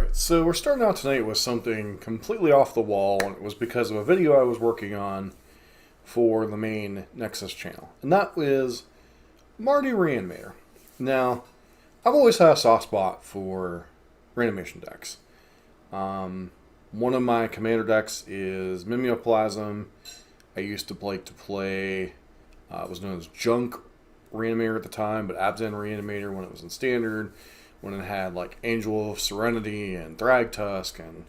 Alright, so we're starting out tonight with something completely off the wall, and it was because of a video I was working on for the main Nexus channel. And that was Mardu Reanimator. Now, I've always had a soft spot for reanimation decks. One of my commander decks is Mimeoplasm. I used to like to play, it was known as Junk Reanimator at the time, but Abzan Reanimator when it was in Standard, when it had like Angel of Serenity and Thragtusk and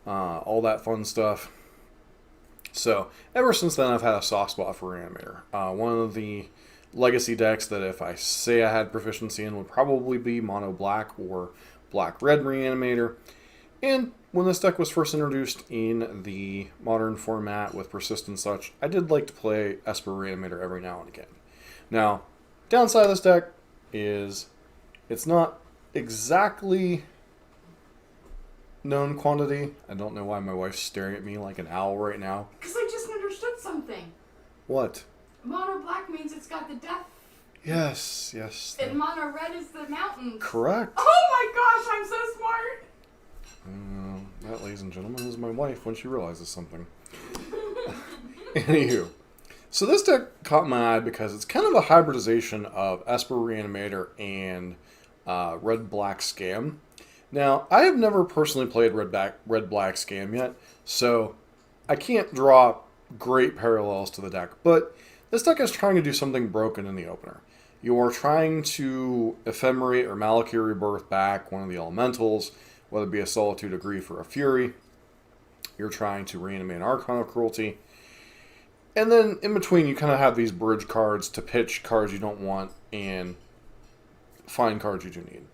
all that fun stuff. So ever since then, I've had a soft spot for Reanimator. One of the legacy decks that if I say I had proficiency in would probably be Mono Black or Black Red Reanimator. And when this deck was first introduced in the modern format with Persist and such, I did like to play Esper Reanimator every now and again. Now, downside of this deck is it's not exactly known quantity. I don't know why my wife's staring at me like an owl right now. Because I just understood something. What? Mono black means it's got the death. Yes, yes. And mono red is the mountains. Correct. Oh my gosh, I'm so smart. That, ladies and gentlemen, is my wife when she realizes something. Anywho. So this deck caught my eye because it's kind of a hybridization of Esper Reanimator and Red-Black Scam. Now, I have never personally played Red-Black Scam yet, so I can't draw great parallels to the deck. But this deck is trying to do something broken in the opener. You are trying to Ephemerate or Malakir Rebirth back one of the elementals, whether it be a Solitude, a Grief, or a Fury. You're trying to reanimate an Archon of Cruelty. And then in between, you kind of have these bridge cards to pitch cards you don't want and find cards you do need.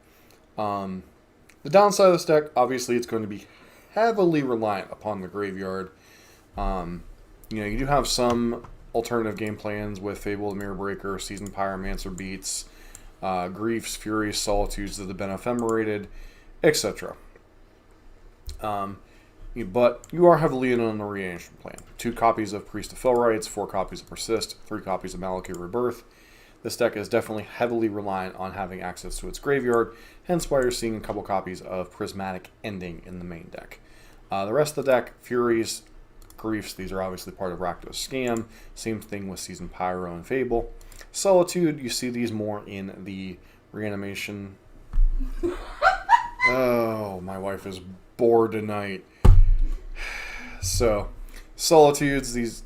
The downside of this deck, obviously, it's going to be heavily reliant upon the graveyard. You do have some alternative game plans with Fable the Mirror Breaker, Seasoned Pyromancer Beats, Griefs, Furies, Solitudes that have been ephemerated, etc. But you are heavily in on the reanimation plan. 2 copies of Priest of Felrites, 4 copies of Persist, 3 copies of Malakir Rebirth. This deck is definitely heavily reliant on having access to its graveyard, hence why you're seeing a couple copies of Prismatic Ending in the main deck. The rest of the deck, Furies, Griefs, these are obviously part of Rakdos Scam. Same thing with Seasoned Pyro and Fable. Solitude, you see these more in the reanimation. Oh, my wife is bored tonight. So, Solitudes, these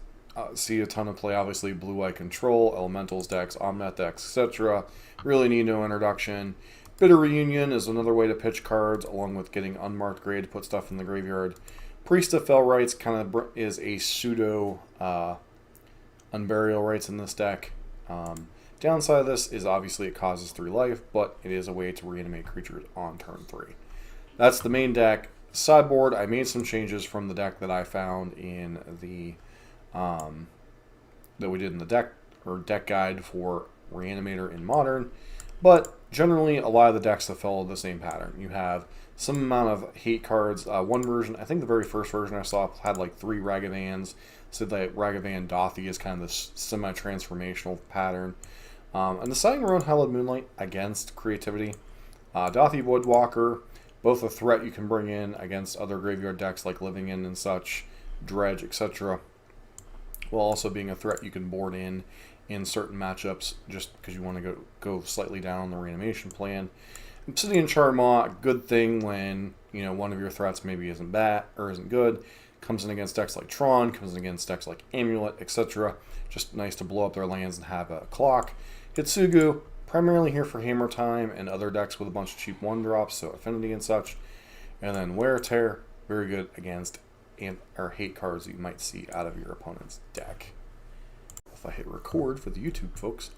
see a ton of play. Obviously, Blue-Eye Control, Elementals decks, Omnet decks, etc. Really need no introduction. Bitter Reunion is another way to pitch cards, along with getting Unmarked Grade to put stuff in the graveyard. Priest of Felrites kind of is a pseudo Unburial Rites in this deck. Downside of this is obviously it causes 3 life, but it is a way to reanimate creatures on turn 3. That's the main deck. Sideboard, I made some changes from the deck that I found in the that we did in the deck guide for Reanimator in Modern, but generally a lot of the decks that follow the same pattern. You have some amount of hate cards. One version, I think the very first version I saw had like 3 Ragavans, so that Ragavan Dothi is kind of this semi-transformational pattern. And deciding around Hallowed Moonlight against creativity. Dothi Woodwalker, both a threat you can bring in against other graveyard decks like Living In and such, Dredge, etc. While also being a threat you can board in certain matchups just because you want to go slightly down on the reanimation plan. Obsidian Charmaw, good thing when one of your threats maybe isn't bad or isn't good. Comes in against decks like Tron, comes in against decks like Amulet, etc. Just nice to blow up their lands and have a clock. Hitsugu, primarily here for Hammer Time and other decks with a bunch of cheap 1-drops, so Affinity and such. And then Wear Tear, very good against or hate cards that you might see out of your opponent's deck. If I hit record for the YouTube folks.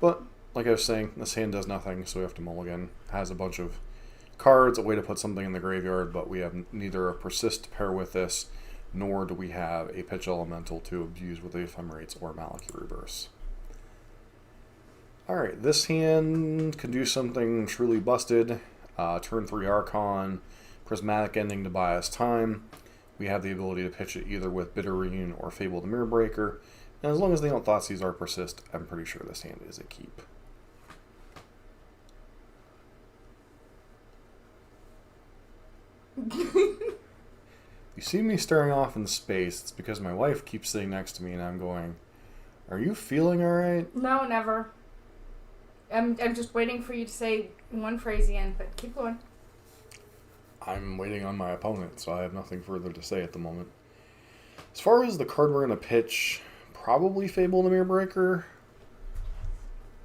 But, like I was saying, this hand does nothing, so we have to mulligan. Has a bunch of cards, a way to put something in the graveyard, but we have neither a Persist to pair with this, nor do we have a Pitch Elemental to abuse with the Ephemerates or Malakir Rebirth. Alright, this hand can do something truly busted. Turn 3 Archon, Prismatic Ending to buy us time. We have the ability to pitch it either with Bitter Reunion or Fable the Mirror Breaker. And as long as they don't Thoughtseize or Persist, I'm pretty sure this hand is a keep. You see me staring off in space, it's because my wife keeps sitting next to me and I'm going, are you feeling alright? No, never. I'm just waiting for you to say one phrase again, but keep going. I'm waiting on my opponent, so I have nothing further to say at the moment. As far as the card we're going to pitch, probably Fable the Mirror Breaker.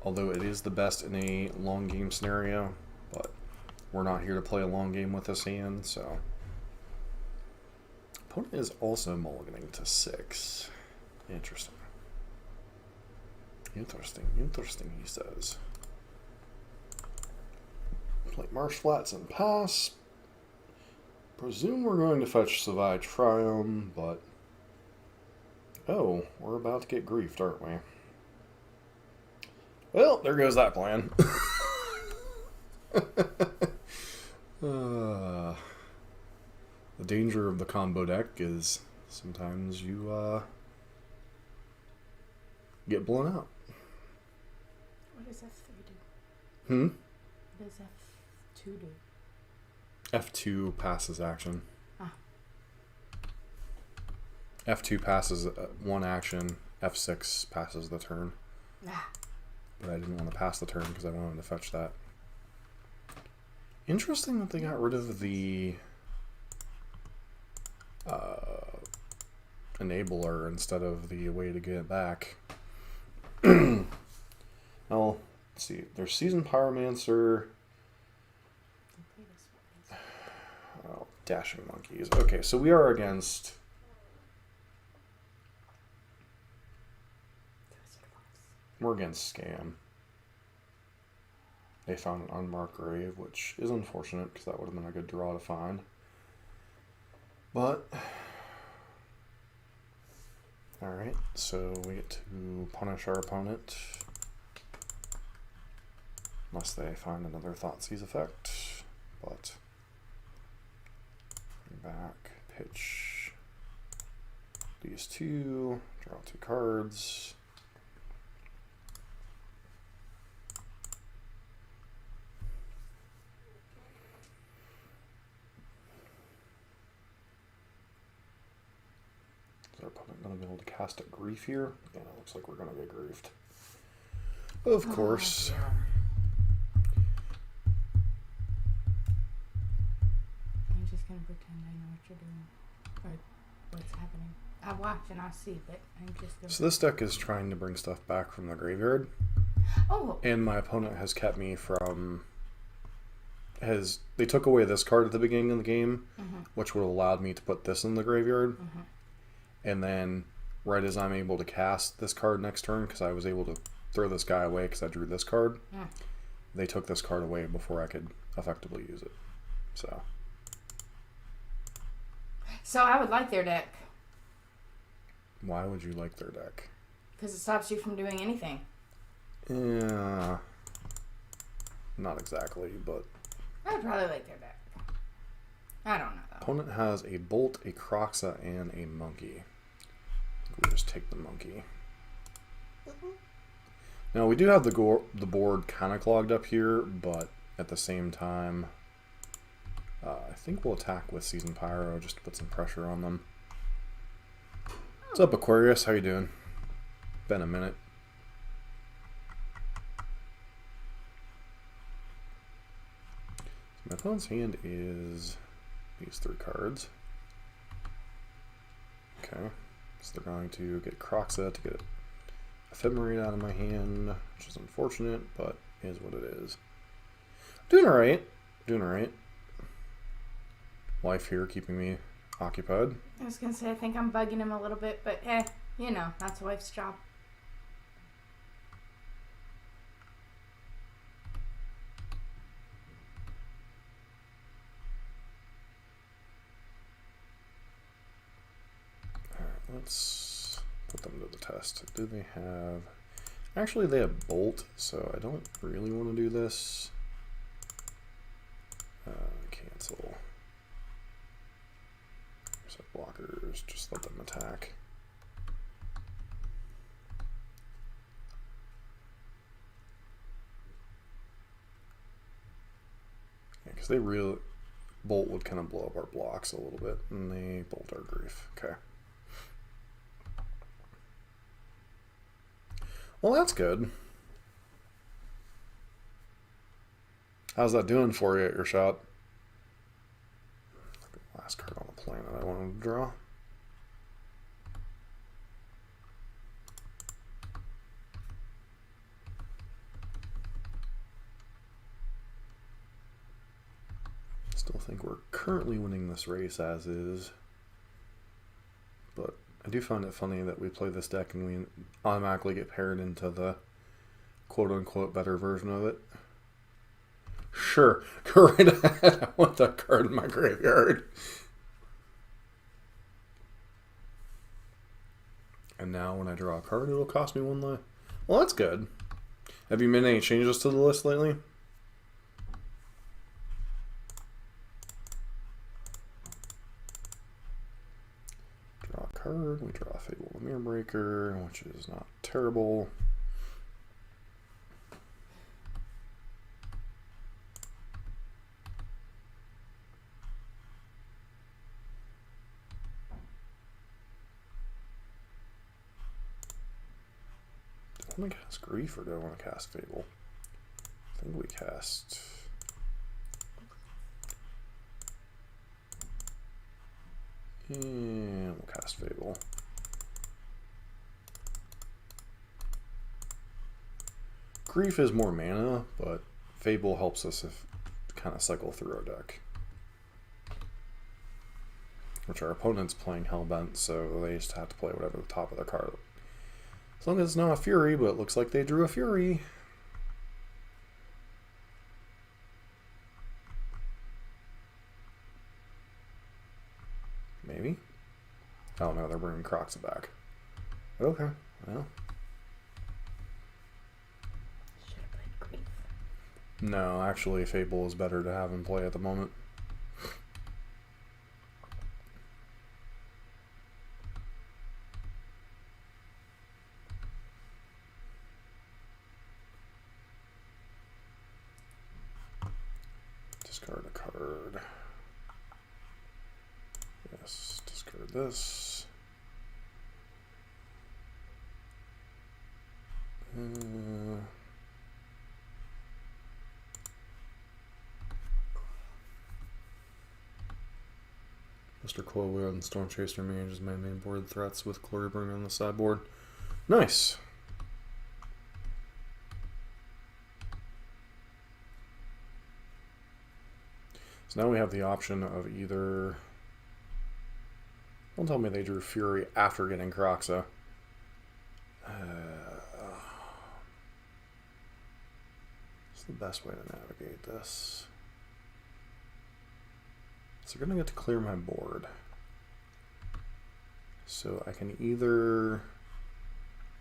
Although it is the best in a long game scenario, but we're not here to play a long game with this hand, so. Opponent is also mulliganing to 6. Interesting. Interesting, he says. Play Marsh Flats and pass. Presume we're going to fetch Savai Triumph, but... Oh, we're about to get griefed, aren't we? Well, there goes that plan. The danger of the combo deck is sometimes you get blown out. What does F3 do? Hmm? What does F2 do? F2 passes action. Ah. F2 passes one action. F6 passes the turn. Ah. But I didn't want to pass the turn because I wanted to fetch that. Interesting that they got rid of the enabler instead of the way to get it back. Well, let's see. There's Seasoned Pyromancer. Oh, Dashing Monkeys. Okay, so we are against... We're against Scam. They found an unmarked grave, which is unfortunate because that would have been a good draw to find. But... Alright, so we get to punish our opponent. Unless they find another Thoughtseize effect. But... Back, pitch these two, draw 2 cards. Is our opponent going to be able to cast a grief here? Yeah, it looks like we're going to get griefed. Of course. Dear. I'm just going to pretend I know what you're doing. Or what's happening. I watch and I see, but I'm just going to... So this deck is trying to bring stuff back from the graveyard. Oh! And my opponent has kept me from... They took away this card at the beginning of the game, which would have allowed me to put this in the graveyard. And then, right as I'm able to cast this card next turn, because I was able to throw this guy away because I drew this card, they took this card away before I could effectively use it. So I would like their deck. Why would you like their deck? Because it stops you from doing anything. Yeah. Not exactly, but... I'd probably like their deck. I don't know, though. Opponent has a Bolt, a Croxa, and a Monkey. We'll just take the Monkey. Now, we do have the board kind of clogged up here, but at the same time, I think we'll attack with Seasoned Pyro just to put some pressure on them. What's up, Aquarius? How you doing? Been a minute. My opponent's hand is these 3 cards. Okay, so they're going to get Croxa to get Ephemerate out of my hand, which is unfortunate, but is what it is. Doing alright. Doing alright. Wife here keeping me occupied. I was going to say, I think I'm bugging him a little bit, but you know, that's a wife's job. Let's put them to the test. Do they have... Actually, they have Bolt, so I don't really want to do this. Cancel. Set blockers, just let them attack. Yeah, because they really... Bolt would kind of blow up our blocks a little bit, and they bolt our Grief. Okay. Well, that's good. How's that doing for you at your shot? Last card on the planet I wanted to draw. Still think we're currently winning this race as is. But I do find it funny that we play this deck and we automatically get paired into the quote-unquote better version of it. Sure, go right ahead. I want that card in my graveyard. And now when I draw a card, it'll cost me 1 life. Well, that's good. Have you made any changes to the list lately? Draw a card. We draw a Fable the Mirror Breaker, which is not terrible. Do I want to cast Grief or do I want to cast Fable? I think we cast... And we'll cast Fable. Grief is more mana, but Fable helps us kind of cycle through our deck. Which our opponent's playing Hellbent, so they just have to play whatever the top of their card. As long as it's not a Fury, but it looks like they drew a Fury. Maybe? Oh no, they're bringing Croxa back. Okay, well. Should have played Grief. No, actually Fable is better to have in play at the moment. Discard a card. Yes, discard this. Mr. Quowa and Storm Chaser manages my main board threats with Glorybringer on the sideboard. Nice. So now we have the option of either... Don't tell me they drew Fury after getting Croxa. What's the best way to navigate this? So we're going to get to clear my board. So I can either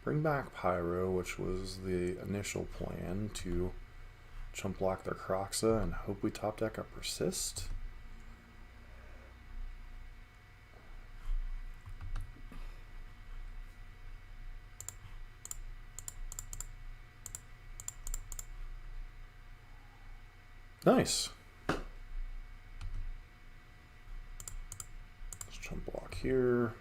bring back Pyro, which was the initial plan, to chump block their Croxa and hope we top deck a Persist. Nice. Let's chump block here.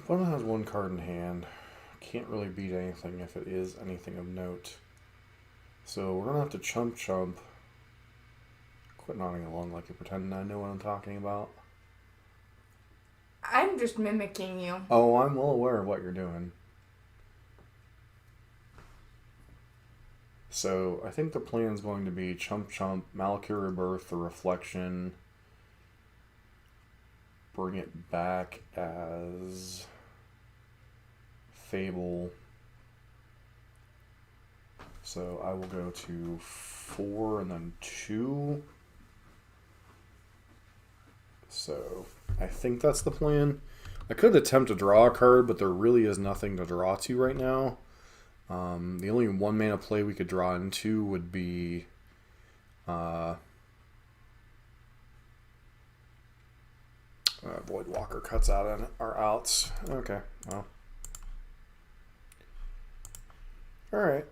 Opponent has 1 card in hand. Can't really beat anything if it is anything of note. So we're going to have to chump. Quit nodding along like you're pretending I know what I'm talking about. I'm just mimicking you. Oh, I'm well aware of what you're doing. So I think the plan is going to be chump, Malakir Rebirth, the Reflection, bring it back as Fable. So I will go to 4 and then 2. So I think that's the plan. I could attempt to draw a card, but there really is nothing to draw to right now. The only 1 mana play we could draw into would be Voidwalker cuts out in our outs. Okay, well. Alright.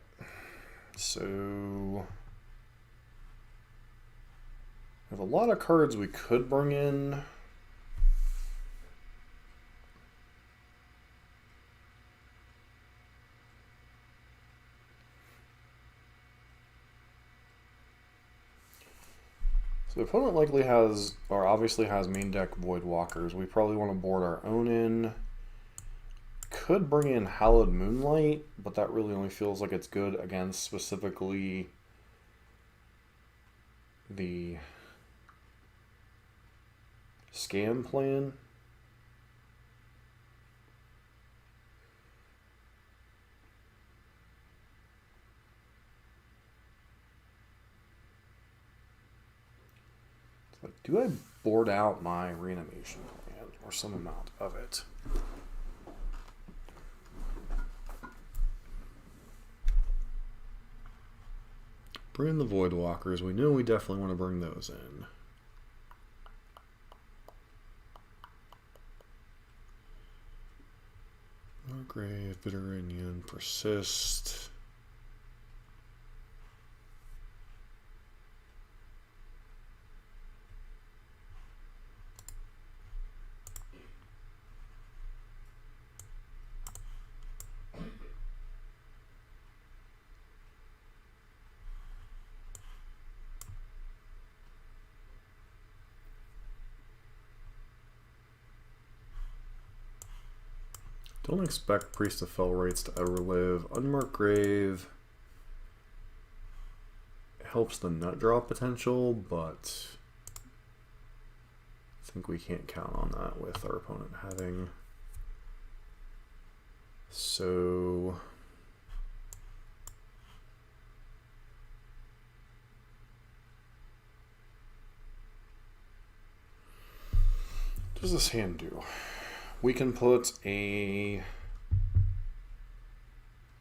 So we have a lot of cards we could bring in. So the opponent likely has, or obviously has main deck Voidwalkers. We probably want to board our own in. Could bring in Hallowed Moonlight, but that really only feels like it's good against specifically the Scam plan. So do I board out my reanimation plan or some amount of it? Bring in the Voidwalkers. We know we definitely want to bring those in. Grave, Bitterinian, Persist. Don't expect Priest of Fell Rites to ever live. Unmarked Grave helps the nut draw potential, but I think we can't count on that with our opponent having. So what does this hand do? We can put a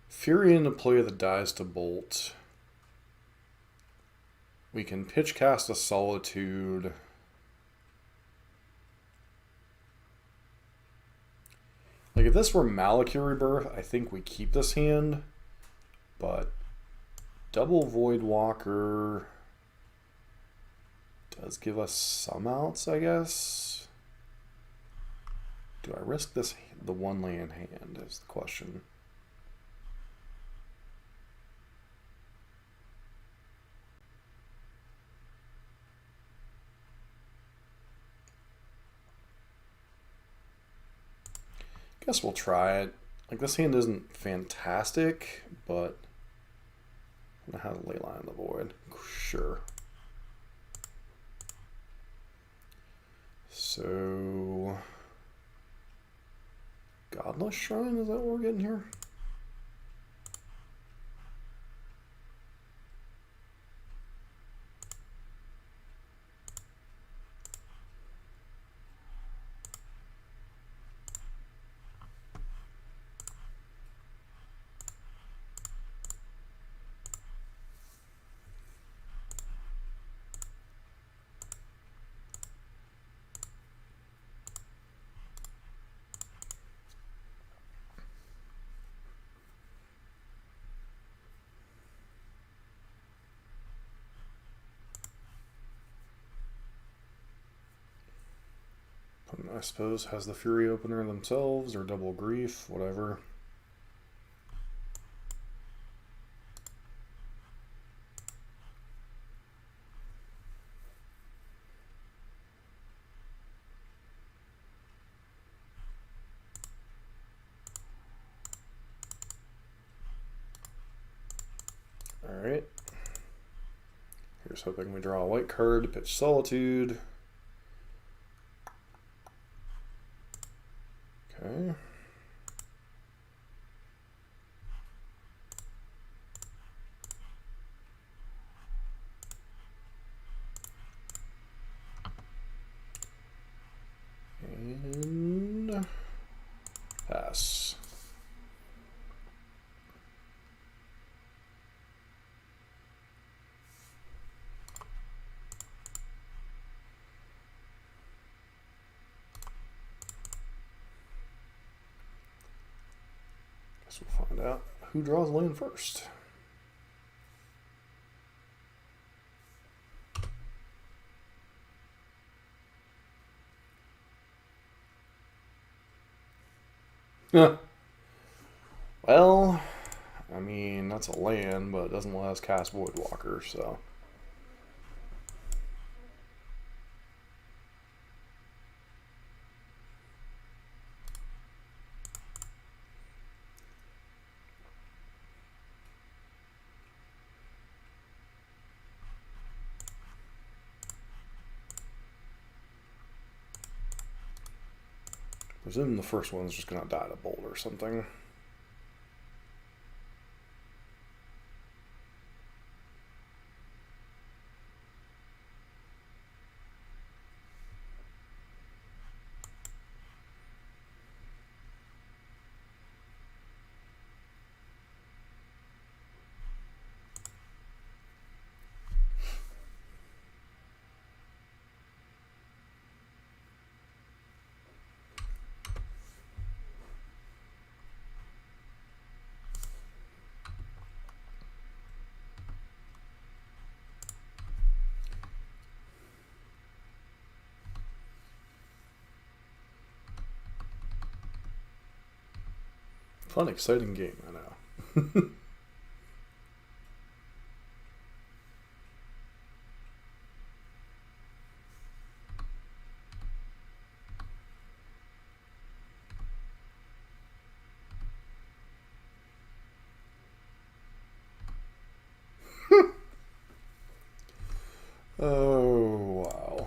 Fury into play that dies to Bolt. We can pitch cast a Solitude. Like if this were Malakir Rebirth, I think we keep this hand, but double Voidwalker does give us some outs, I guess. Do I risk this, the 1 land hand, is the question. Guess we'll try it. Like, this hand isn't fantastic, but I'm gonna have a Leyline in the Void. Sure. So Godless Shrine, is that what we're getting here? I suppose has the Fury Opener themselves, or Double Grief, whatever. Alright. Here's hoping we draw a white card to pitch Solitude. Okay. And pass. Guess we'll find out who draws land first. Well, I mean, that's a land, but it doesn't let us cast Voidwalker, so. Presume the first one's just gonna die to bolt or something. Fun, exciting game, I know. Oh, wow.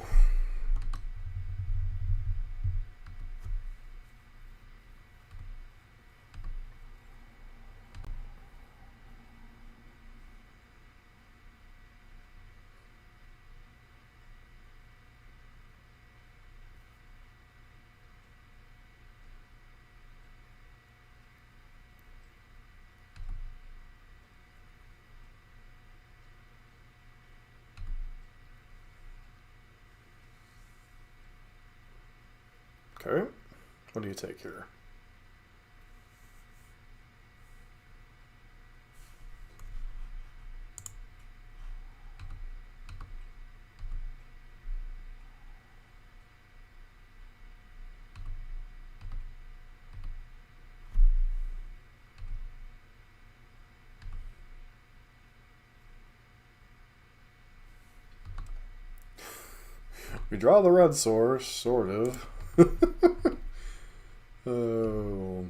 Okay, what do you take here? We draw the red source, sort of. Oh.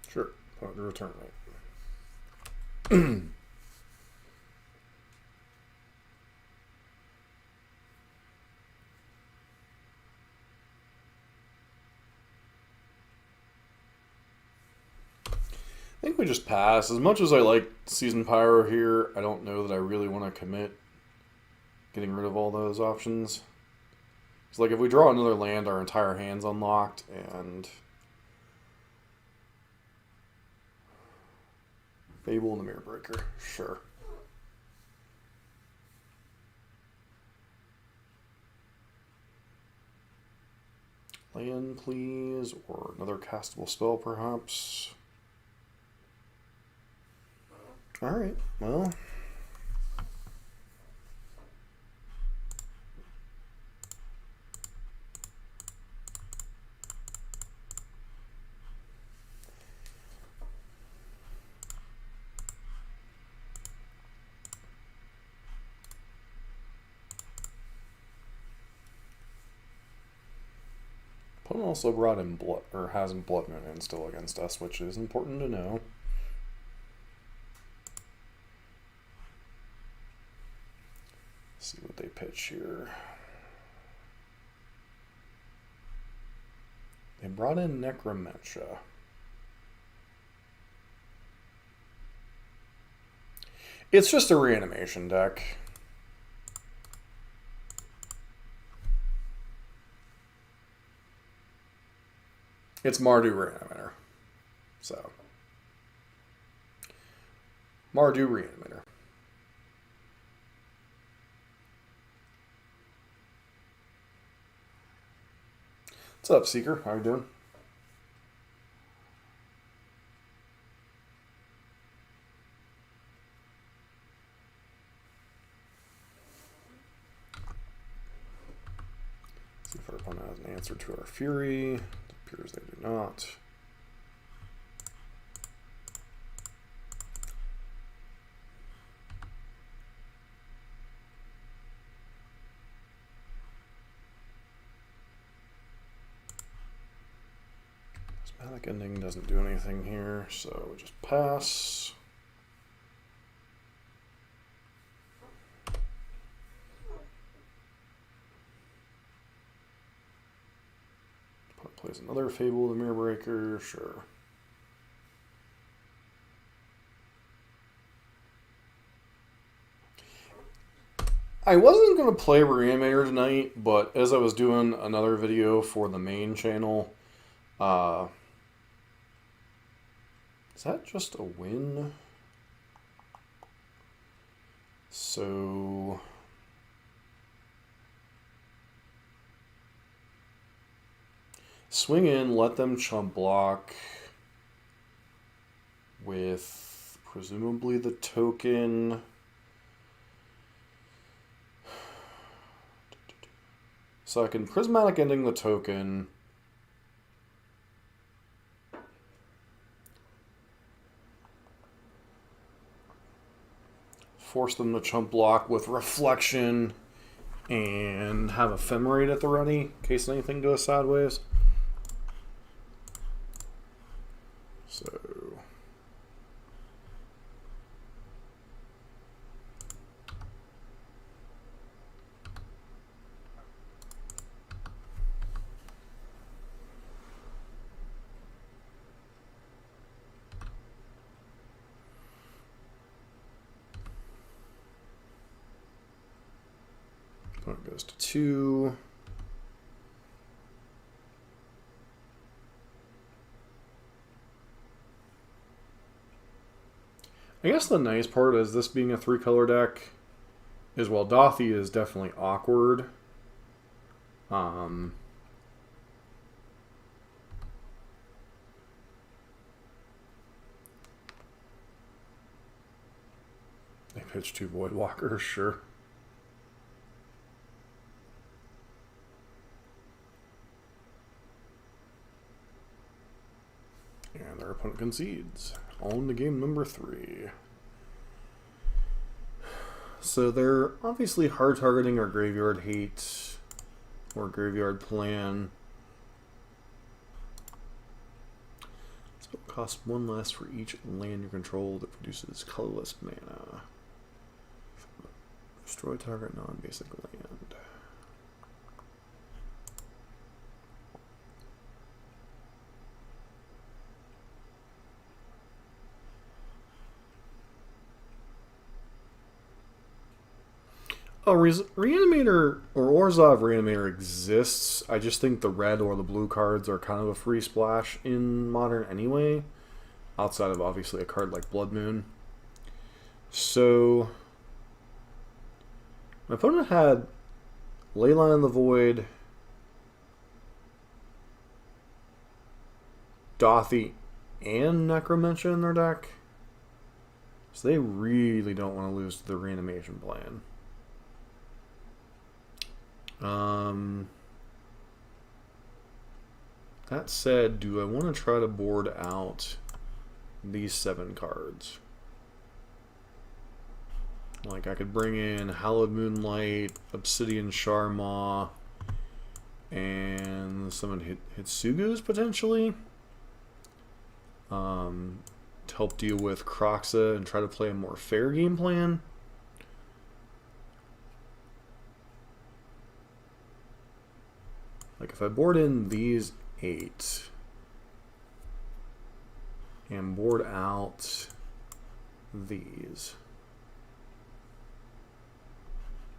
Sure, put the return rate. I think we just pass. As much as I like Season Pyro here, I don't know that I really want to commit getting rid of all those options. It's like if we draw another land, our entire hand's unlocked, and Fable and the Mirror Breaker, sure. Land, please, or another castable spell, perhaps. Alright, well. Opponent also brought in blood, or has Blood Moon in still against us, which is important to know. Let's see what they pitch here. They brought in Necromentia. It's just a reanimation deck. It's Mardu Reanimator. So. Mardu Reanimator. What's up, Seeker? How are you doing? See if our opponent has an answer to our Fury. It appears they do not. Prismatic Ending doesn't do anything here, so we just pass. Plays another Fable of the Mirror Breaker, sure. I wasn't going to play Reanimator tonight, but as I was doing another video for the main channel, is that just a win? So... swing in, let them chump block with presumably the token. So I can Prismatic Ending the token. Force them to chump block with Reflection and have Ephemerate at the ready in case anything goes sideways. So opponent goes to 2. I guess the nice part is this being a 3-color deck is while Dothy is definitely awkward. They pitch 2 Voidwalkers, sure. And their opponent concedes. On to game number 3. So they're obviously hard targeting our Graveyard Hate or Graveyard Plan. Spell costs 1 less for each land you control that produces colorless mana. Destroy target non-basic land. Oh, Reanimator or Orzhov Reanimator exists. I just think the red or the blue cards are kind of a free splash in Modern anyway, outside of obviously a card like Blood Moon. So my opponent had Leyline in the Void, Dothy, and Necromentia in their deck. So they really don't want to lose to the Reanimation Plan. That said, do I want to try to board out these 7 cards? Like, I could bring in Hallowed Moonlight, Obsidian Sharmaw, And summon Hitsugus potentially. To help deal with Kroxa and try to play a more fair game plan. Like if I board in these 8 and board out these.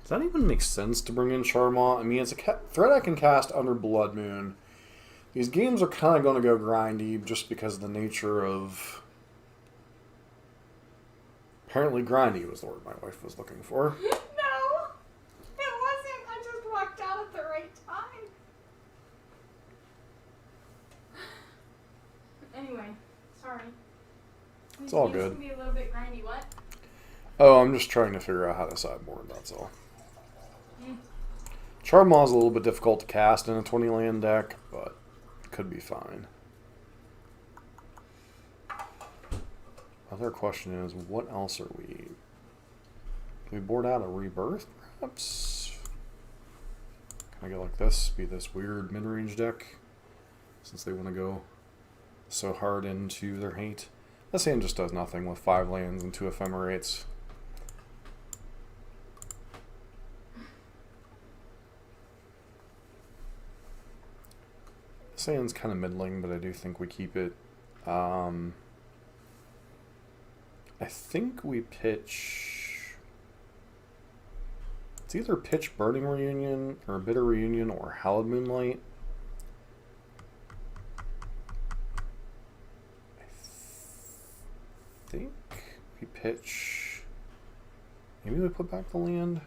Does that even make sense to bring in Charmant? I mean, it's a threat I can cast under Blood Moon. These games are kind of going to go grindy just because of the nature of... Apparently grindy was the word my wife was looking for. No, it wasn't. I just walked out at the right time. Anyway, sorry. It's all These good. can be a little bit grindy. What? Oh, I'm just trying to figure out how to sideboard, that's all. Charmant's a little bit difficult to cast in a 20 land deck, but it could be fine. Other question is, what else are we... Do we board out a Rebirth, perhaps? Can I go like this? Be this weird mid-range deck? Since they want to go so hard into their hate. This hand just does nothing with 5 lands and 2 ephemerates. This hand's kind of middling, but I do think we keep it. I think we pitch... It's either pitch Burning Reunion, or Bitter Reunion, or Hallowed Moonlight. I think we pitch... Maybe we put back the land?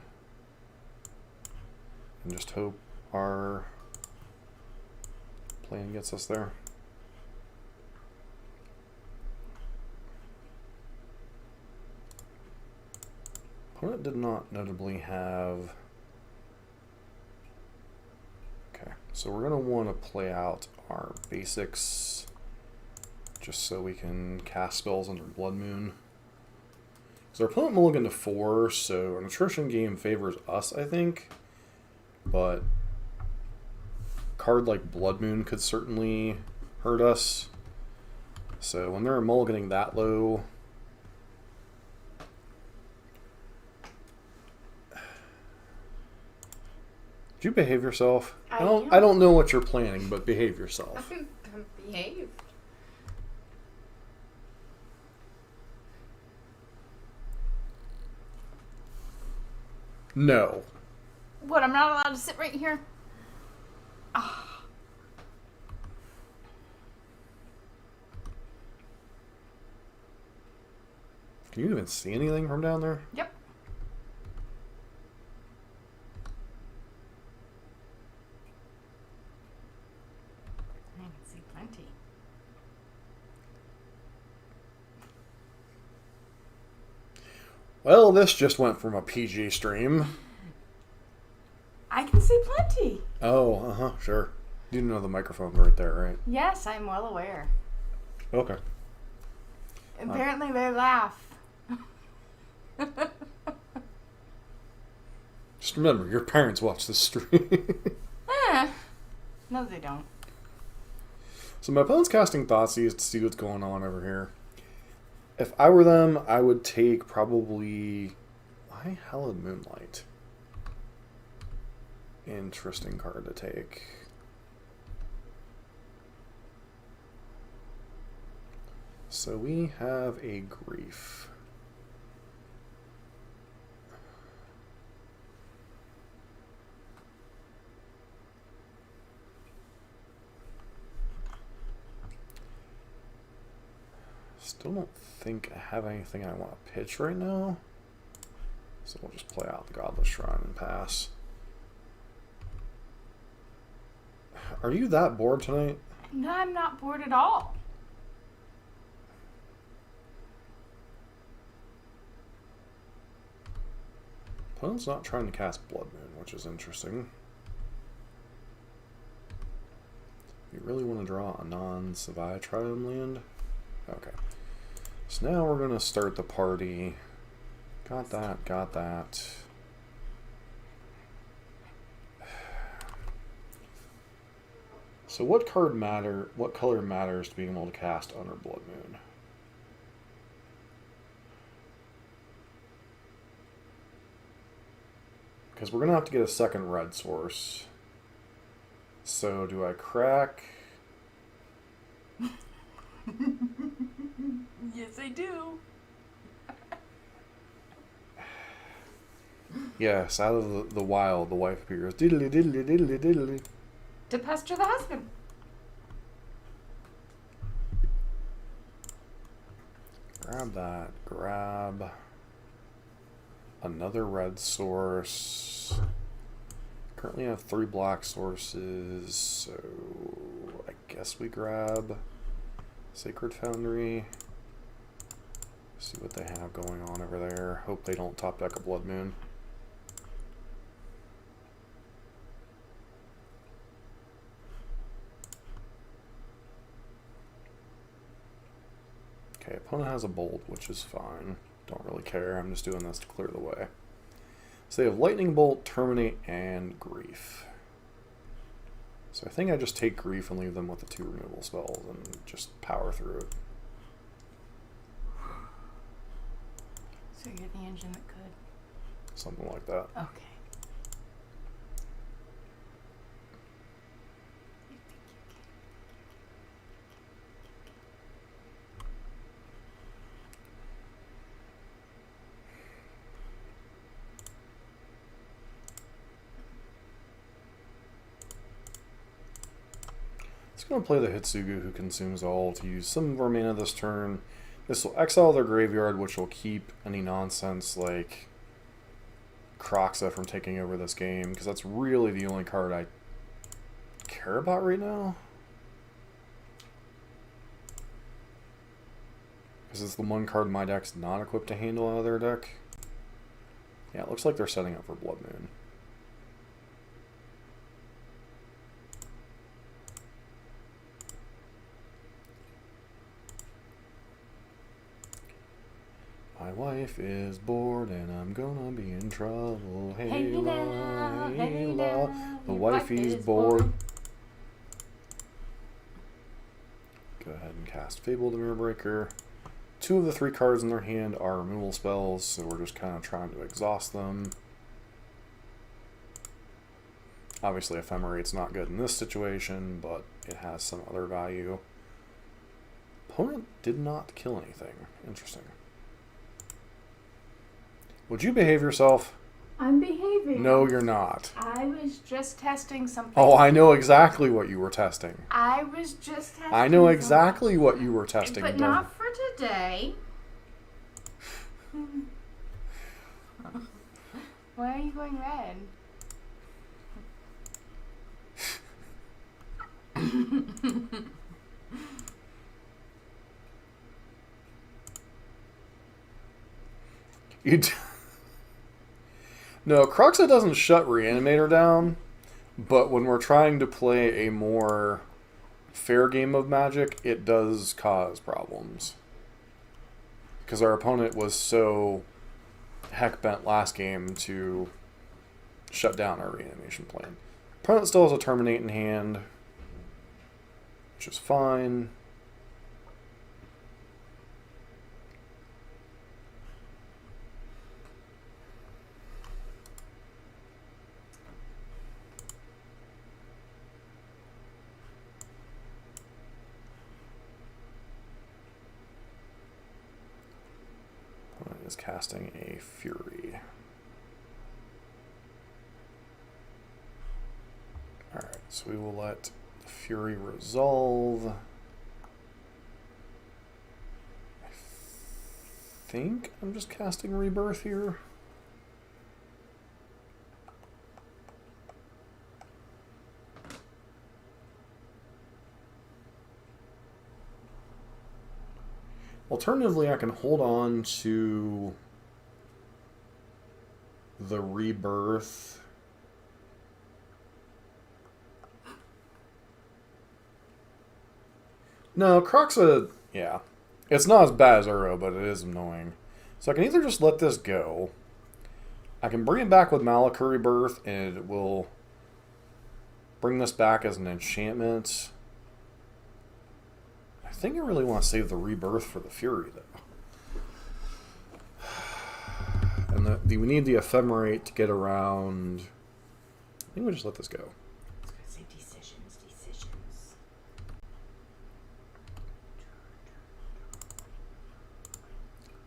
And just hope our plan gets us there. Opponent did not notably have... Okay, so we're going to want to play out our basics just so we can cast spells under Blood Moon. Because our opponent mulliganed to 4, so an attrition game favors us, I think. But a card like Blood Moon could certainly hurt us. So when they're mulliganing that low... Did you behave yourself? I don't know what you're planning, but behave yourself. Behave. No. What, I'm not allowed to sit right here? Oh. Can you even see anything from down there? Yep. I can see plenty. Well, this just went from a PG stream. I can see plenty. Oh, sure. You know the microphone's right there, right? Yes, I'm well aware. Okay. Apparently they laugh. Just remember, your parents watch this stream. No, they don't. So my opponent's casting Thoughtseize to see what's going on over here. If I were them, I would take probably... Why Hallowed Moonlight? Interesting card to take. So we have a Grief. Still don't think I have anything I want to pitch right now. So we'll just play out the Godless Shrine and pass. Are you that bored tonight? No, I'm not bored at all. Opponent's not trying to cast Blood Moon, which is interesting. You really want to draw a non-Savai Triome land? Okay. So now we're going to start the party. Got that, got that. So what color matters to being able to cast Under Blood Moon? Because we're going to have to get a second red source. So do I crack? Yes, I do. Yes, out of the wild, the wife appears. Diddly diddly diddly diddly. To pester the husband. Grab that. Grab another red source. Currently have 3 black sources, so I guess we grab Sacred Foundry. See what they have going on over there. Hope they don't top deck a Blood Moon. Okay, opponent has a Bolt, which is fine. Don't really care. I'm just doing this to clear the way. So they have Lightning Bolt, Terminate, and Grief. So I think I just take Grief and leave them with the 2 removal spells and just power through it. So you're the engine that could. Something like that. Okay. Going to play the Hitsugu who consumes all to use some of our mana this turn. This will exile their graveyard, which will keep any nonsense like Kroxa from taking over this game, because that's really the only card I care about right now. Because it's the one card my deck's not equipped to handle out of their deck. Yeah, it looks like they're setting up for Blood Moon. My wife is bored and I'm gonna be in trouble. Hey la, hey la, the wifey's bored. Go ahead and cast Fable the Mirror Breaker. 2 of the 3 cards in their hand are removal spells, so we're just kind of trying to exhaust them. Obviously Ephemerate's not good in this situation, but it has some other value. Opponent did not kill anything. Interesting. Would you behave yourself? I'm behaving. No, you're not. I was just testing something. Oh, I know exactly what you were testing. I was just testing. I know exactly what you were testing. But not for today. Why are you going red? You No, Kroxa doesn't shut Reanimator down, but when we're trying to play a more fair game of Magic, it does cause problems. Because our opponent was so heck-bent last game to shut down our Reanimation plan. Opponent still has a Terminate in hand, which is fine. Is casting a Fury. Alright, so we will let the Fury resolve. I think I'm just casting Rebirth here. Alternatively, I can hold on to the Rebirth. No, Kroxa, yeah. It's not as bad as Uro, but it is annoying. So I can either just let this go. I can bring it back with Malika Rebirth, and it will bring this back as an enchantment. I think I really want to save the Rebirth for the Fury, though. And we need the Ephemerate to get around... I think we'll just let this go. I was going to say decisions.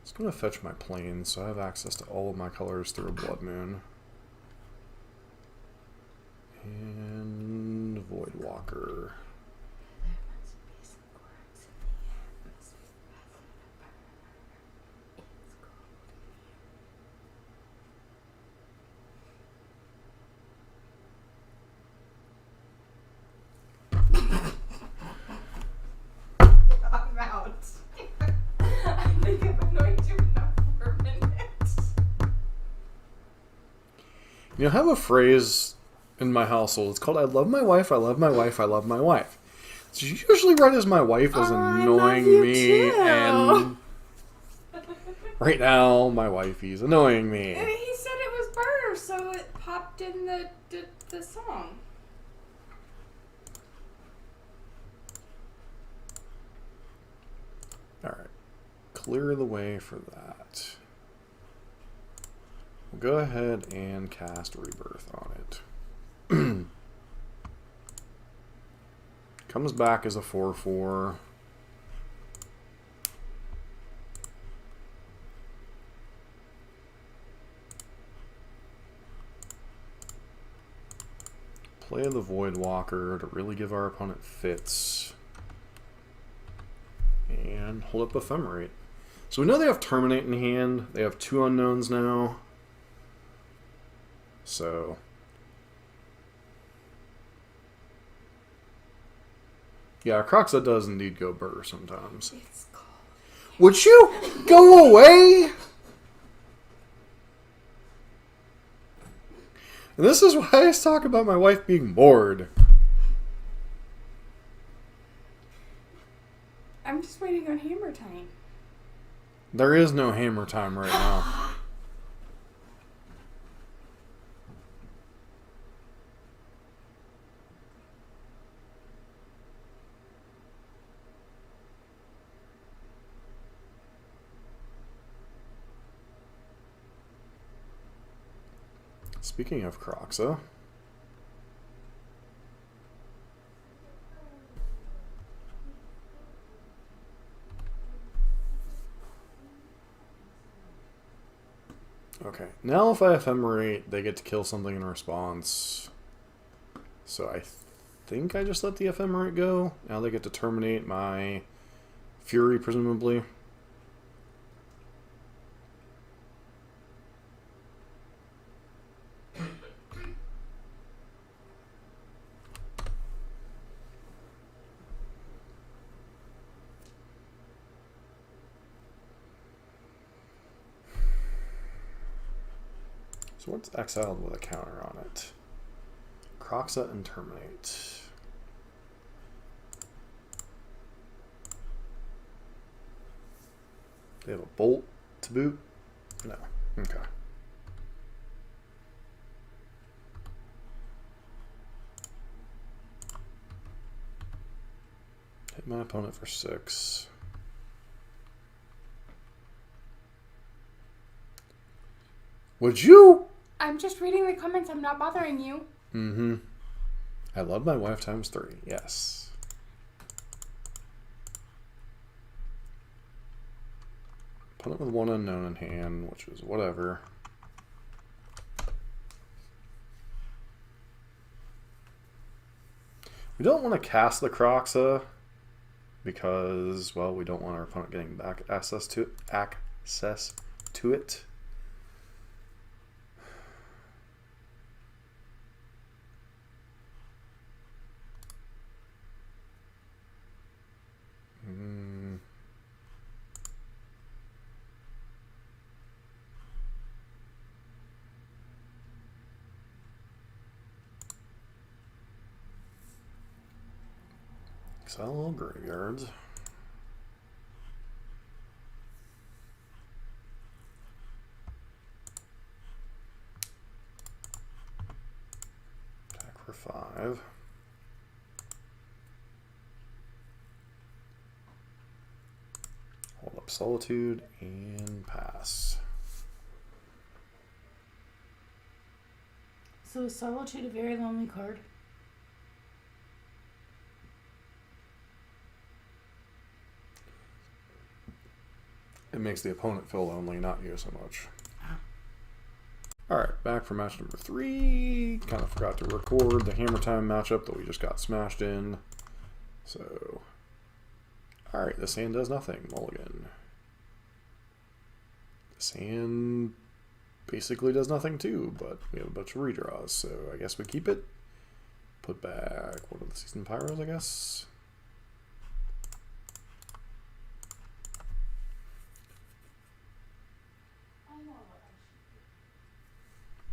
It's going to fetch my planes, so I have access to all of my colors through a Blood Moon. And Void Walker. I'm out. I think I've annoyed you enough for a minute. You know, I have a phrase in my household. It's called, I love my wife, I love my wife, I love my wife. It's usually read as my wife is annoying me, too. and right now, my wifey's annoying me. And he said it was Burr, so it popped in the song. Alright. Clear the way for that. We'll go ahead and cast Rebirth on it. Comes back as a 4/4. Play the Void Walker to really give our opponent fits. And hold up Ephemerate. So we know they have Terminate in hand. They have 2 unknowns now. So... yeah, Croxa does indeed go burr sometimes. It's cold. Would you go away? And this is why I talk about my wife being bored. I'm just waiting on hammer time. There is no hammer time right now. Speaking of Croxa, okay, now if I Ephemerate, they get to kill something in response. So I think I just let the Ephemerate go. Now they get to terminate my Fury, presumably. So what's exiled with a counter on it? Croxa and Terminate. They have a Bolt to boot? No. Okay. Hit my opponent for 6. Would you? I'm just reading the comments. I'm not bothering you. Mm-hmm. I love my wife times 3. Yes. Opponent with 1 unknown in hand, which is whatever. We don't want to cast the Croxa because, well, we don't want our opponent getting back access to it. Exile graveyards. Attack for 5. up Solitude and pass. So is Solitude a very lonely card? It makes the opponent feel lonely, not you so much. Alright, back for match number 3. Kind of forgot to record the Hammer Time matchup that we just got smashed in. So, alright, this hand does nothing. Mulligan. This hand basically does nothing too, but we have a bunch of redraws, so I guess we keep it. Put back one of the Seasoned Pyros, I guess.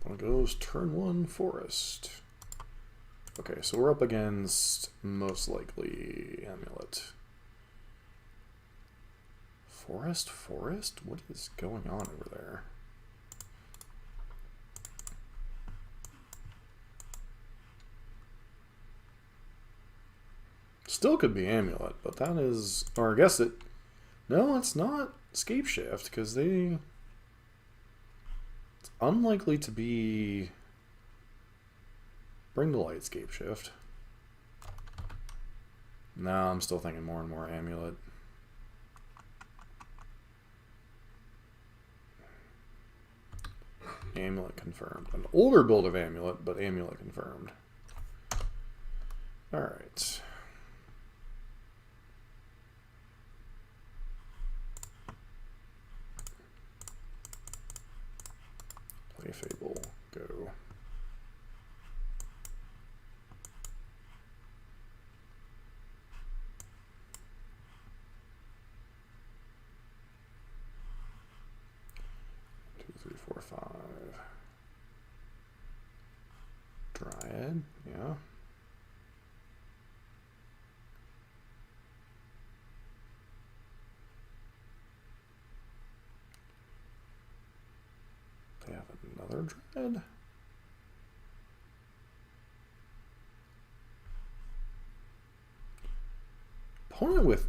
One goes turn 1 Forest. Okay, so we're up against most likely Amulet. Forest? What is going on over there? Still could be Amulet, but that is, or I guess it, no, it's not Scape Shift, because it's unlikely to be Bring to Light Scape Shift. No, I'm still thinking more and more Amulet. Amulet confirmed. An older build of Amulet, but Amulet confirmed. Alright. Play Fable. Go. Two, three, four, five. Dryad, yeah. They have another Dread. Opponent with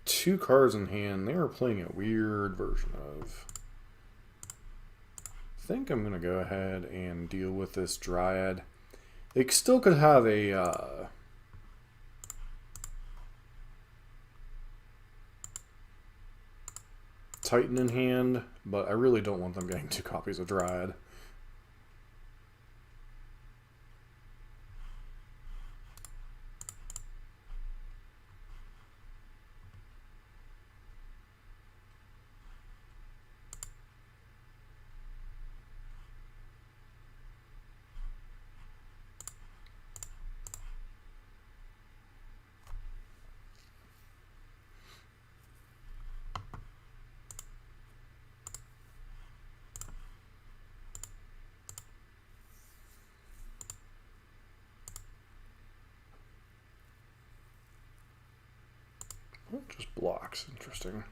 2 cards in hand, they are playing a weird version of. I think I'm going to go ahead and deal with this Dryad. They still could have a Titan in hand, but I really don't want them getting 2 copies of Dryad. Oh, just blocks. Interesting.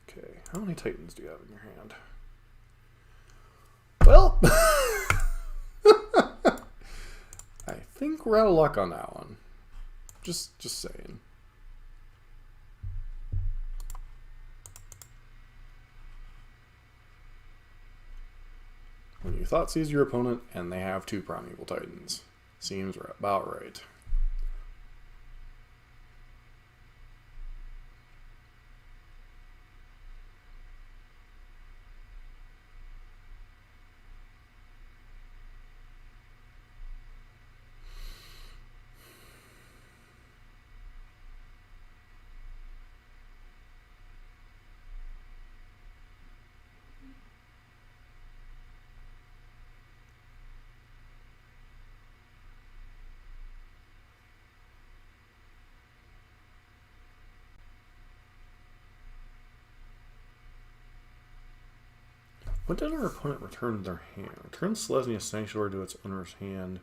Okay, how many Titans do you have in your hand? Well, I think we're out of luck on that one. Just saying. When you thought seize your opponent and they have 2 Primeval Titans. Seems about right. What did our opponent return to their hand? Return Selesnya Sanctuary to its owner's hand.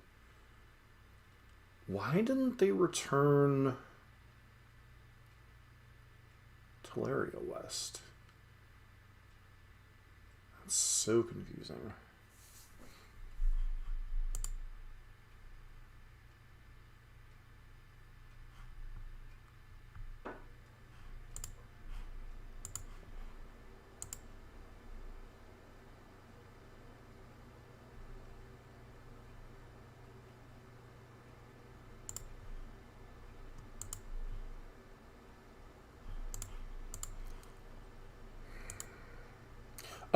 Why didn't they return Teleria West? That's so confusing.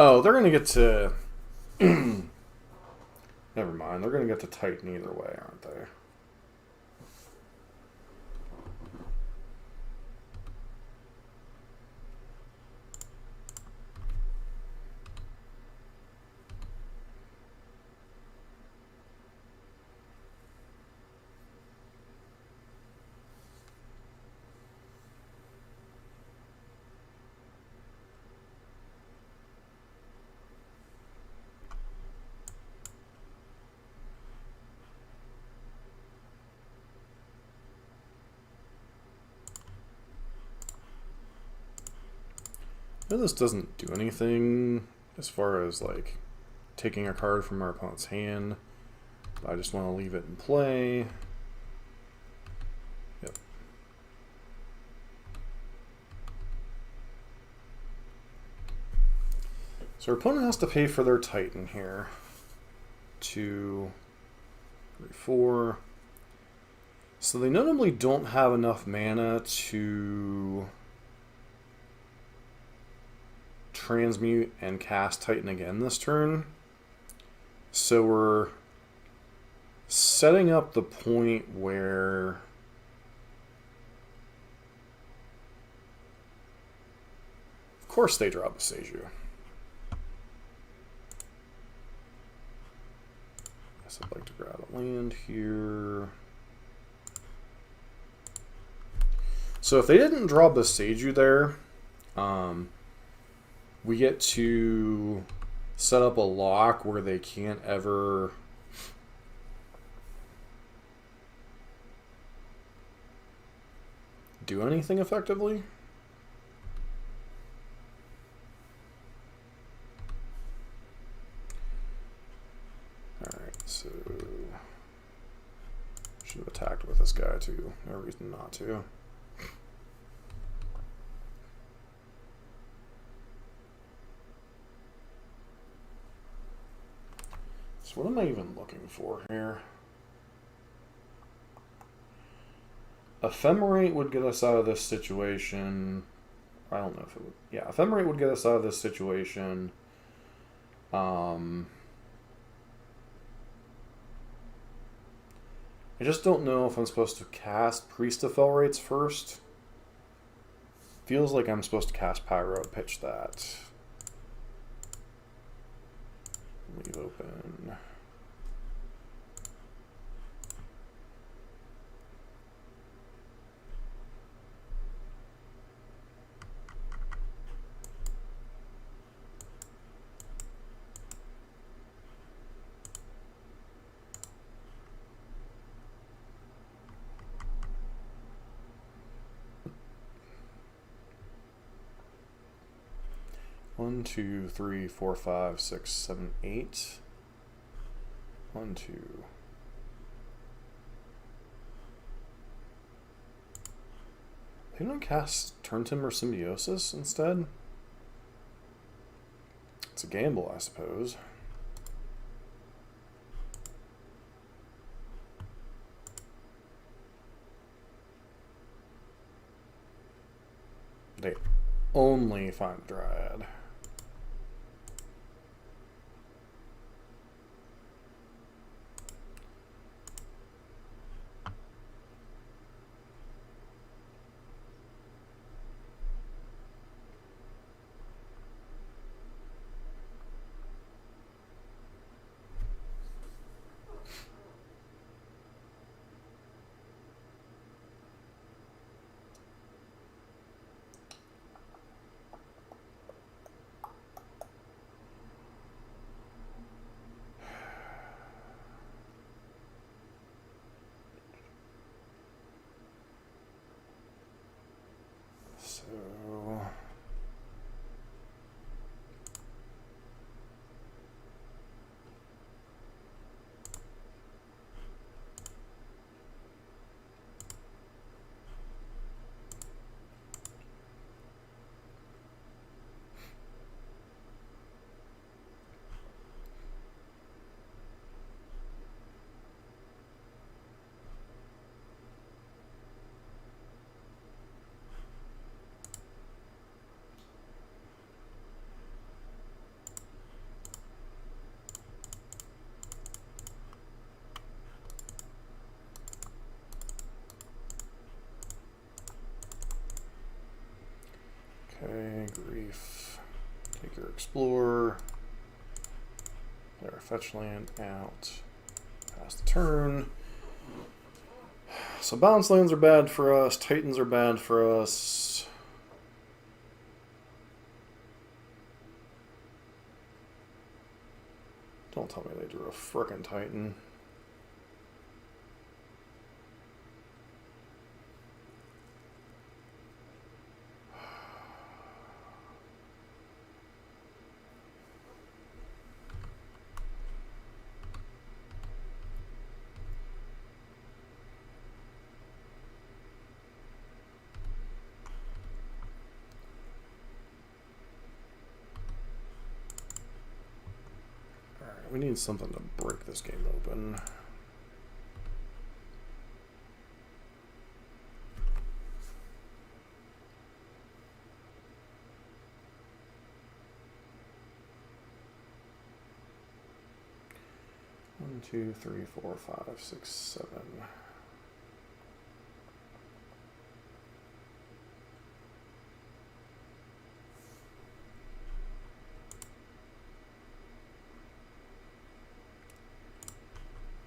Oh, they're gonna get to. Never mind. They're gonna get to Titan either way, aren't they? I know this doesn't do anything as far as like taking a card from our opponent's hand. I just want to leave it in play. Yep. So our opponent has to pay for their Titan here. 2, 3, 4. So they notably don't have enough mana to transmute and cast Titan again this turn. So we're setting up the point where of course they drop a Seiju. Guess I'd like to grab a land here. So if they didn't drop the Seiju there, we get to set up a lock where they can't ever do anything effectively. Alright, so should have attacked with this guy too. No reason not to. So what am I even looking for here? Ephemerate would get us out of this situation. I don't know if it would. Yeah, Ephemerate would get us out of this situation. I just don't know if I'm supposed to cast Priest of Felrates first. Feels like I'm supposed to cast Pyro, pitch that. Leave open. One, 2, 3, 4, 5, 6, 7, 8. 1, 2. They don't cast Turn Timber Symbiosis instead? It's a gamble, I suppose. They only find Dryad. explore. Play our fetch land out. Pass the turn. So bounce lands are bad for us. Titans are bad for us. Don't tell me they drew a frickin' Titan. We need something to break this game open. One, two, three, four, five, six, seven.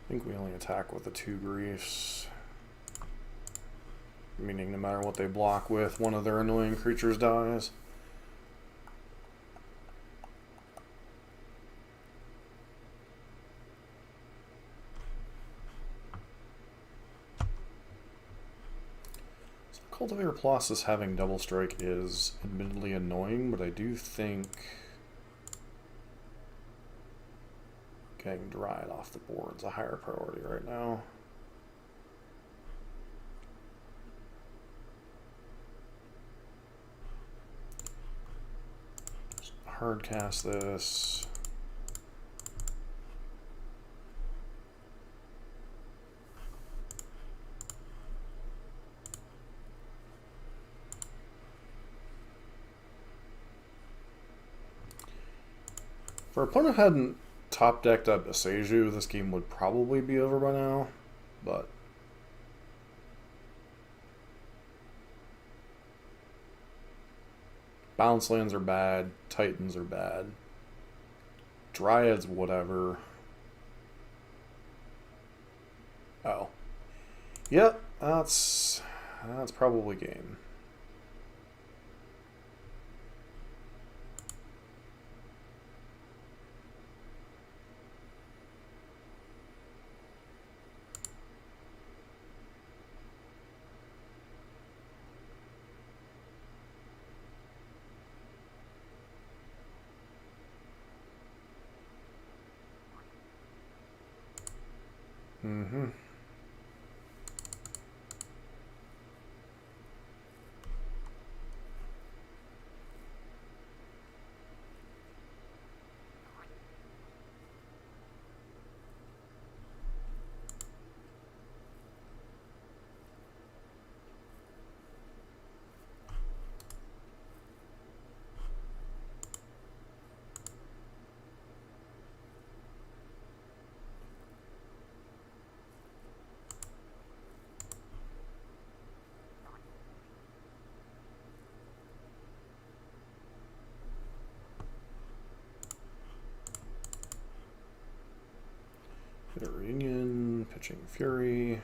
I think we only attack with the 2 griefs. Meaning no matter what they block with, one of their annoying creatures dies. So Cultivator Colossus having double strike is admittedly annoying, but I do think getting Dried off the board is a higher priority right now. Just hard cast this. If our opponent hadn't top decked up Aseju, this game would probably be over by now, but bounce lands are bad, Titans are bad, Dryads whatever. Oh. Yep, that's probably game. Mm-hmm. Hit a Reunion, pitching Fury.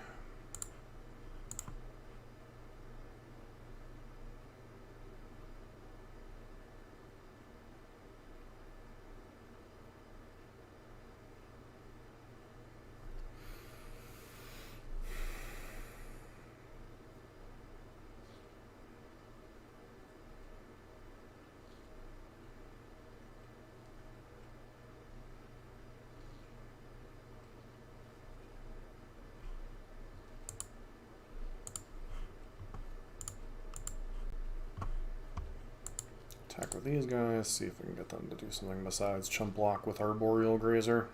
Attack with these guys, see if we can get them to do something besides chump block with Arboreal Grazer.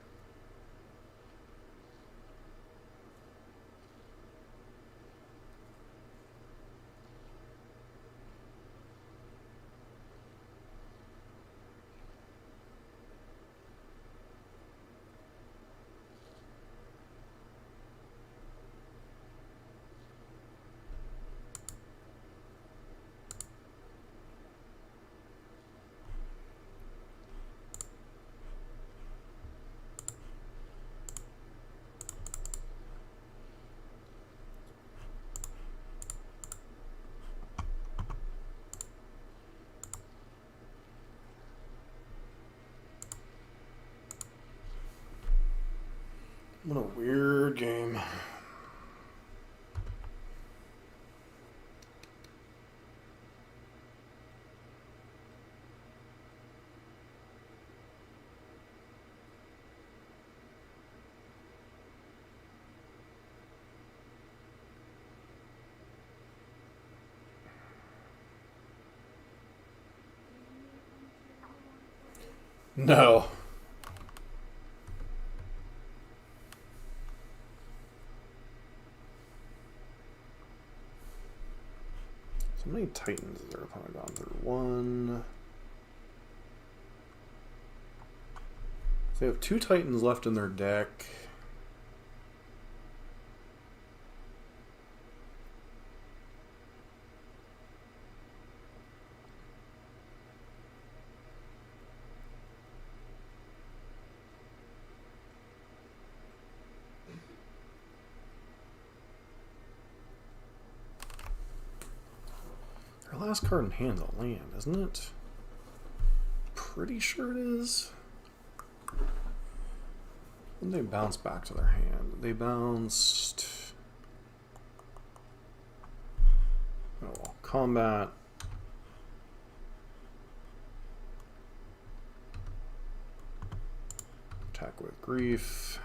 What a weird game. No. So many Titans has their opponent gone through? One. So they have 2 Titans left in their deck. Our last card in hand's a land, isn't it? Pretty sure it is. When they bounce back to their hand, they bounced. Oh well, combat. Attack with grief.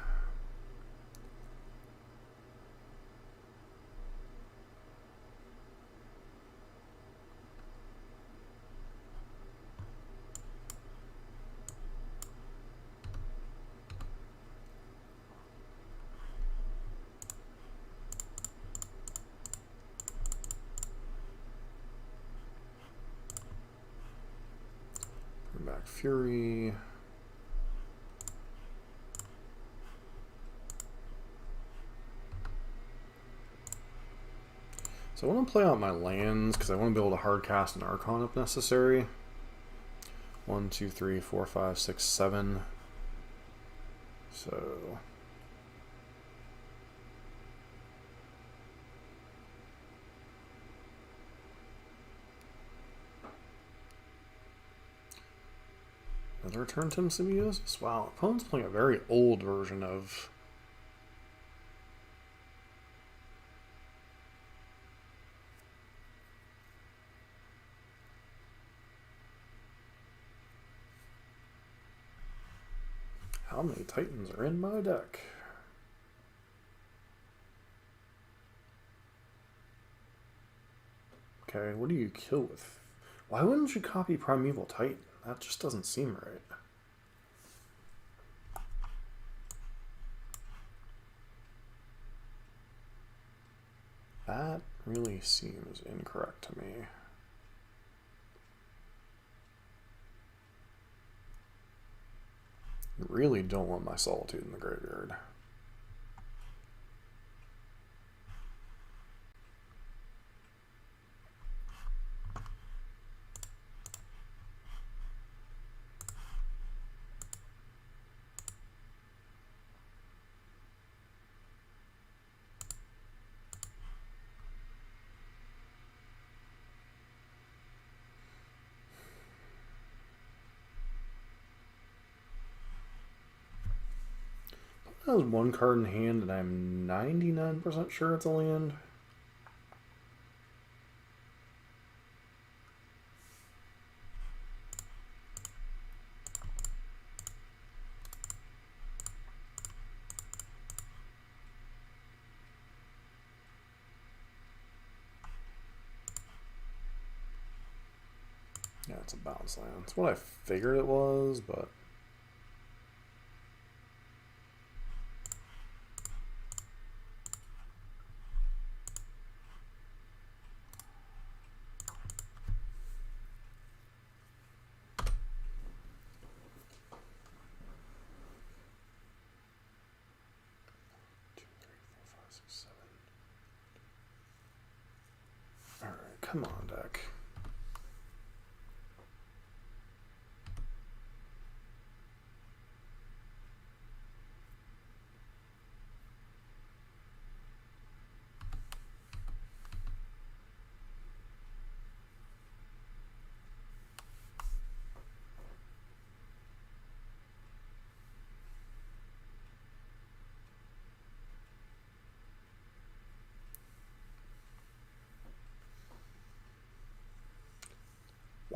Back Fury. So I want to play out my lands because I want to be able to hard cast an Archon if necessary. 1, 2, 3, 4, 5, 6, 7. So another turn Tim Symbiosis? Wow, opponent's playing a very old version of. How many Titans are in my deck? Okay, what do you kill with? Why wouldn't you copy Primeval Titan? That just doesn't seem right. That really seems incorrect to me. I really don't want my Solitude in the graveyard. That has 1 card in hand, and I'm 99% sure it's a land. Yeah, it's a bounce land. That's what I figured it was, but. Alright, come on, deck.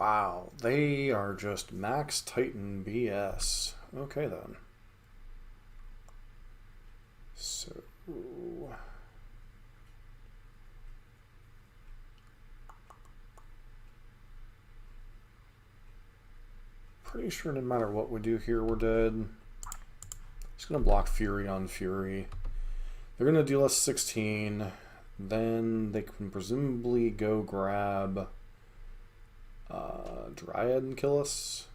Wow, they are just max Titan BS. Okay then. So... pretty sure no matter what we do here, we're dead. Just gonna block Fury on Fury. They're gonna deal us 16. Then they can presumably go grab Dryad and kill us.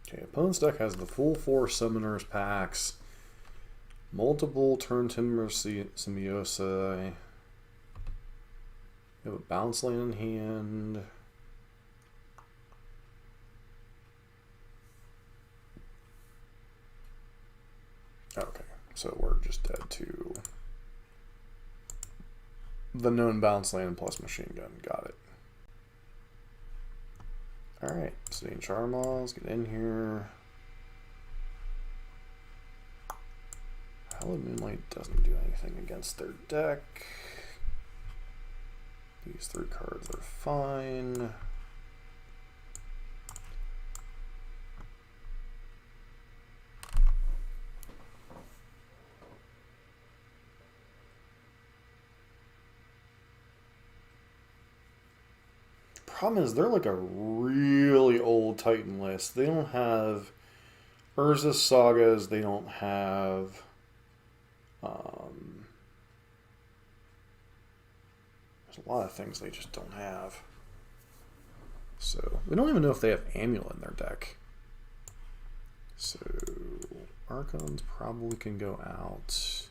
Okay, opponent's deck has the full 4 Summoners packs, multiple Turn Timber Symbiosis. We have a Bounce Land in hand. Okay, so we're just dead to the known Bounce Land plus Machine Gun. Got it. Alright, Obsidian Charmals, get in here. Hallowed Moonlight doesn't do anything against their deck. These 3 cards are fine. Problem is, they're like a really old Titan list. They don't have Urza's Sagas. They don't have there's a lot of things they just don't have. So we don't even know if they have Amulet in their deck. So Archons probably can go out.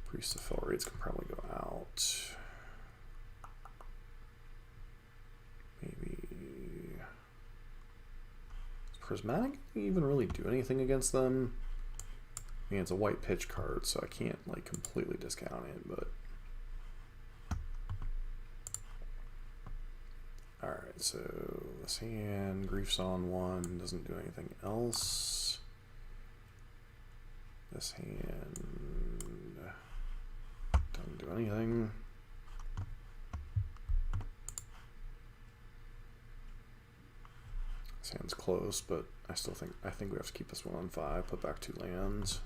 Priest of Fell Raids can probably go out. Maybe does Prismatic even really do anything against them? I mean, it's a white pitch card, so I can't like completely discount it, but alright, so this hand, Grief's on 1, doesn't do anything else. This hand doesn't do anything. This hand's close, but I think we have to keep this one on 5, put back 2 lands.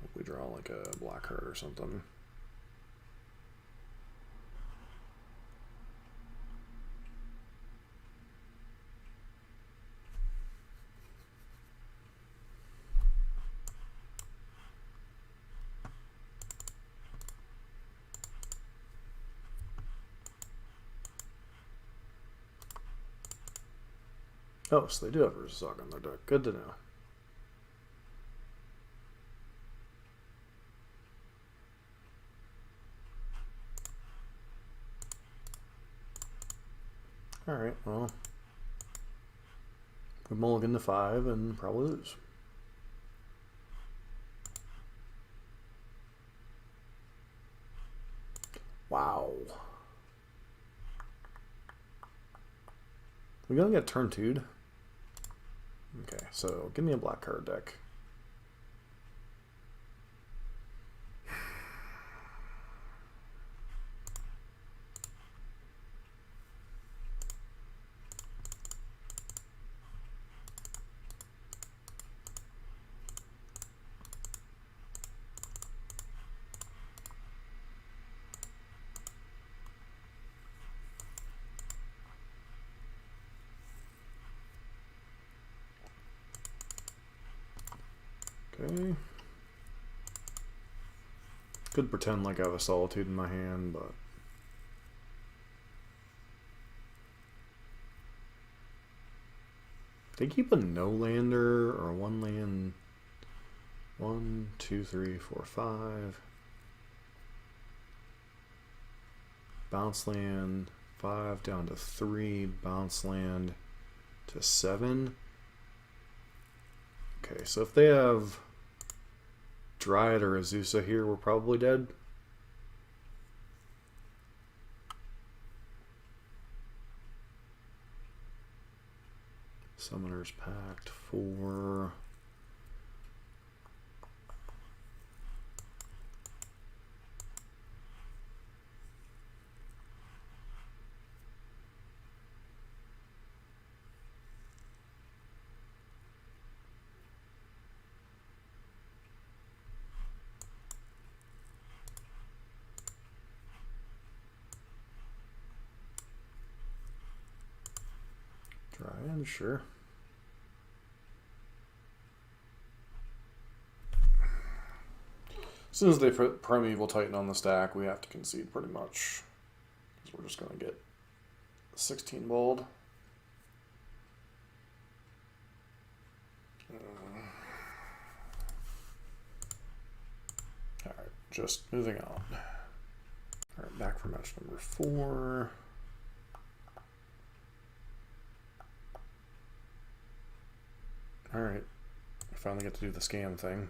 Hope we draw like a black card or something. Oh, so they do have Urza's Saga in their deck. Good to know. Alright, well, we mulligan to 5 and probably lose. Wow. We're gonna get turn 2'd. Okay, so give me a black card deck. Okay. Could pretend like I have a Solitude in my hand, but they keep a no lander or 1 land. 1, 2, 3, 4, 5. Bounce land 5 down to 3. Bounce land to 7. Okay, so if they have Dryad or Azusa here, we're probably dead. Summoner's Pact 4. Dryad, sure. As soon as they put Primeval Titan on the stack, we have to concede pretty much. Because we're just going to get 16 bold. Alright, just moving on. Alright, back for match number 4. Alright, we finally get to do the scam thing.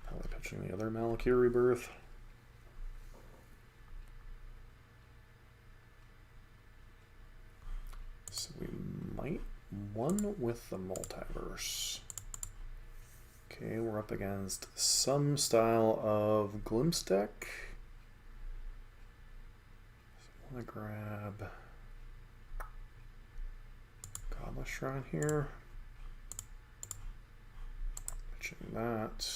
Probably pitching the other Malakir Rebirth. So we might one with the Multiverse. Okay, we're up against some style of Glimpse deck. So I want to grab Godless Shrine here. Pitching that.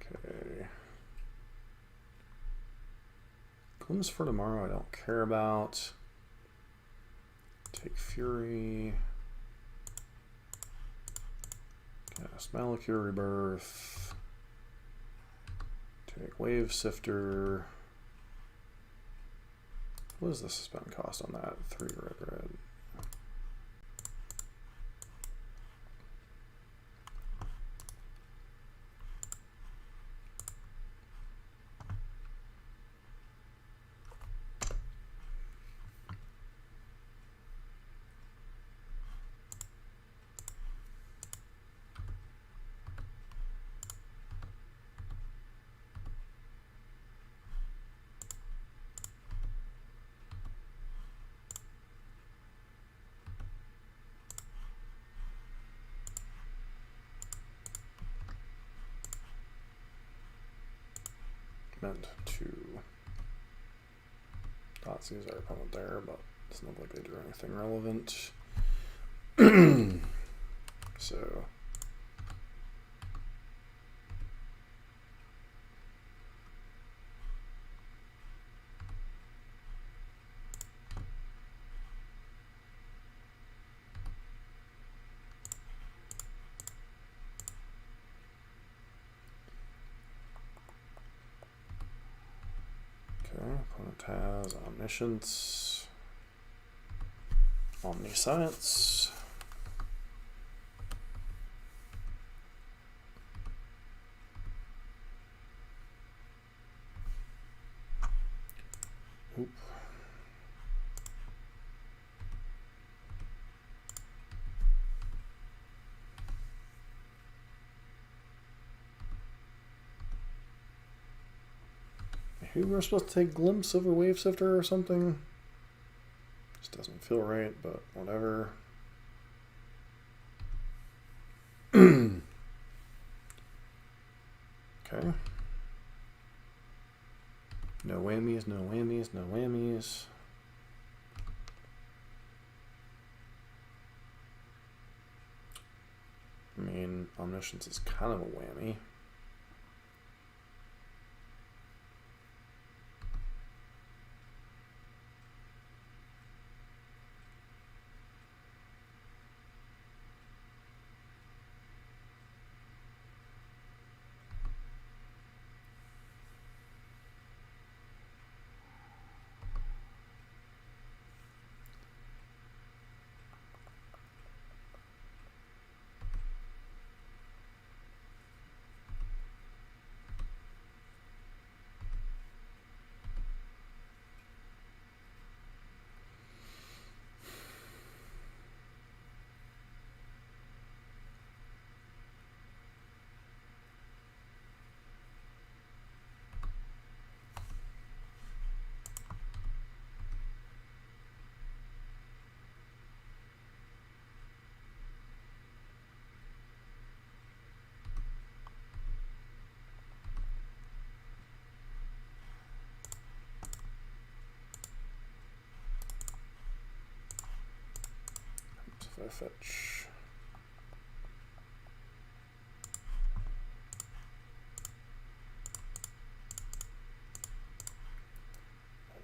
Okay. Glimpse for tomorrow I don't care about. Take Fury. Cast Malakir Rebirth. Take Wave Sifter. What does the suspend cost on that? 3 red. Meant to Dotsy our opponent there, but it doesn't look like they do anything relevant. So opponent has Omniscience, Omniscience. Oop. Who we're supposed to take Glimpse of a Wave Sifter or something? Just doesn't feel right, but whatever. Okay. No whammies, no whammies, no whammies. I mean, Omniscience is kind of a whammy. if I fetch.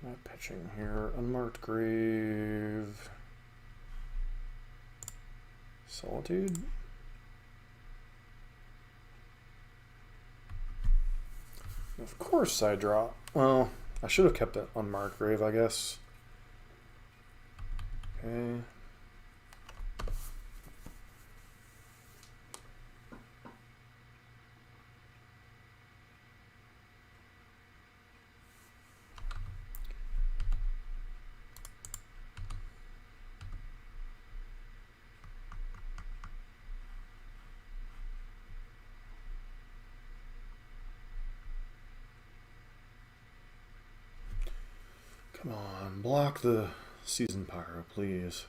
What am I pitching here? Unmarked Grave. Solitude? Of course I draw. Well, I should have kept it unmarked Grave, I guess. Okay. Come on, block the Season Pyro, please.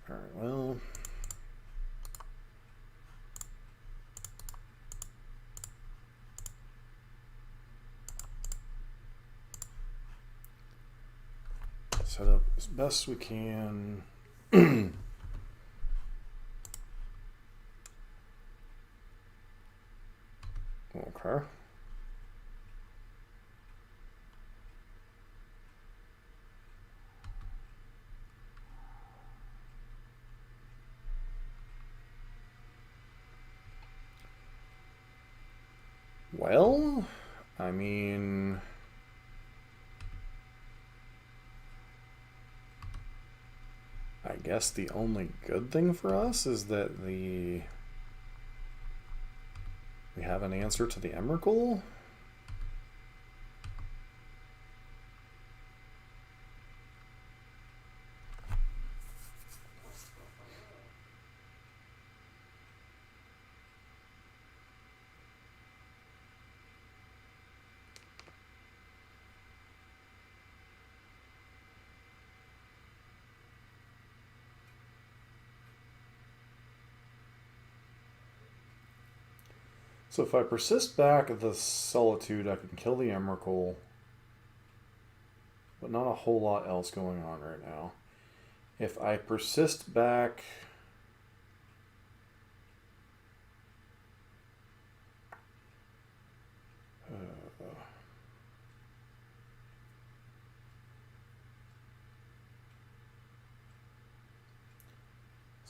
Alright, well. Set up as best we can. Okay. Well, I mean, I guess the only good thing for us is that we have an answer to the Emrakul. So if I persist back the Solitude, I can kill the Emrakul. But not a whole lot else going on right now. If I persist back...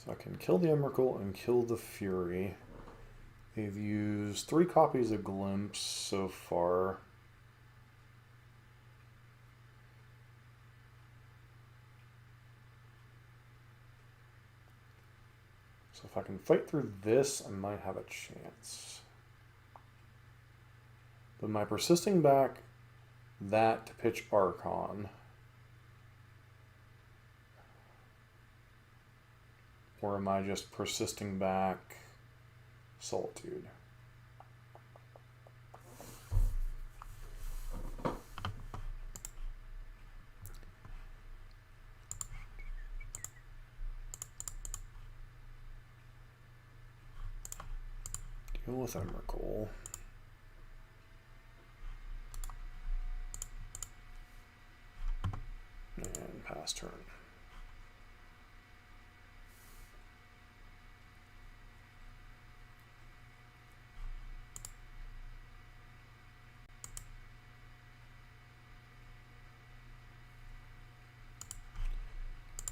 so I can kill the Emrakul and kill the Fury. They've used 3 copies of Glimpse so far. So if I can fight through this, I might have a chance. But am I persisting back that to pitch Archon? Or am I just persisting back Solitude? Deal with Emrakul. And pass turn.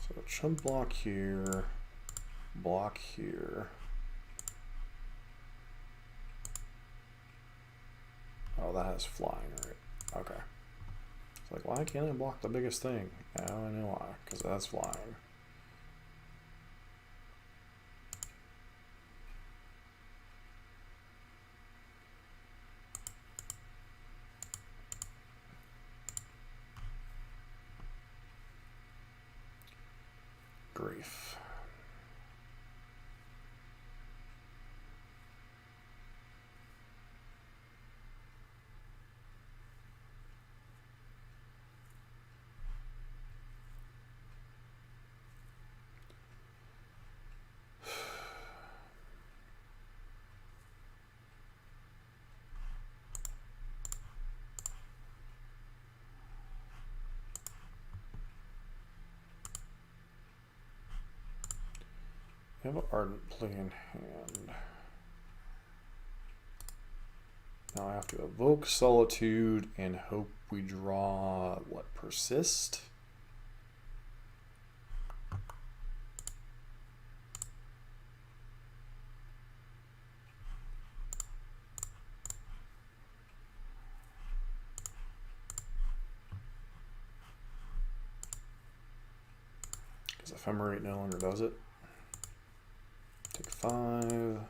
So it should block here, block here. Oh, that has flying, right? Okay. It's like, why can't I block the biggest thing? Now I know why, because that's flying. Grief. We have an Ardent play in hand. Now I have to evoke Solitude and hope we draw, what, Persist? Because Ephemerate no longer does it. Take 5.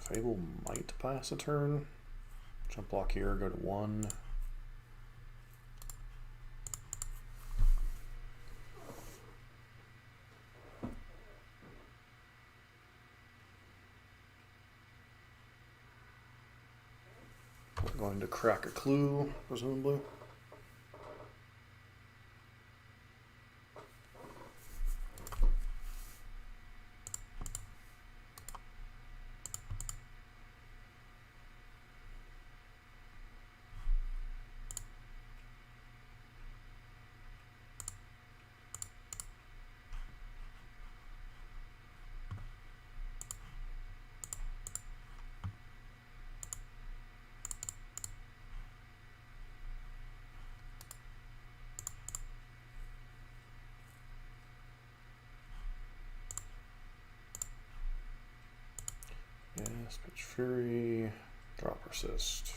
Fable might pass a turn. Jump block here, go to 1. We're going to crack a clue, presumably. Yes, Pitch Fury, draw Persist.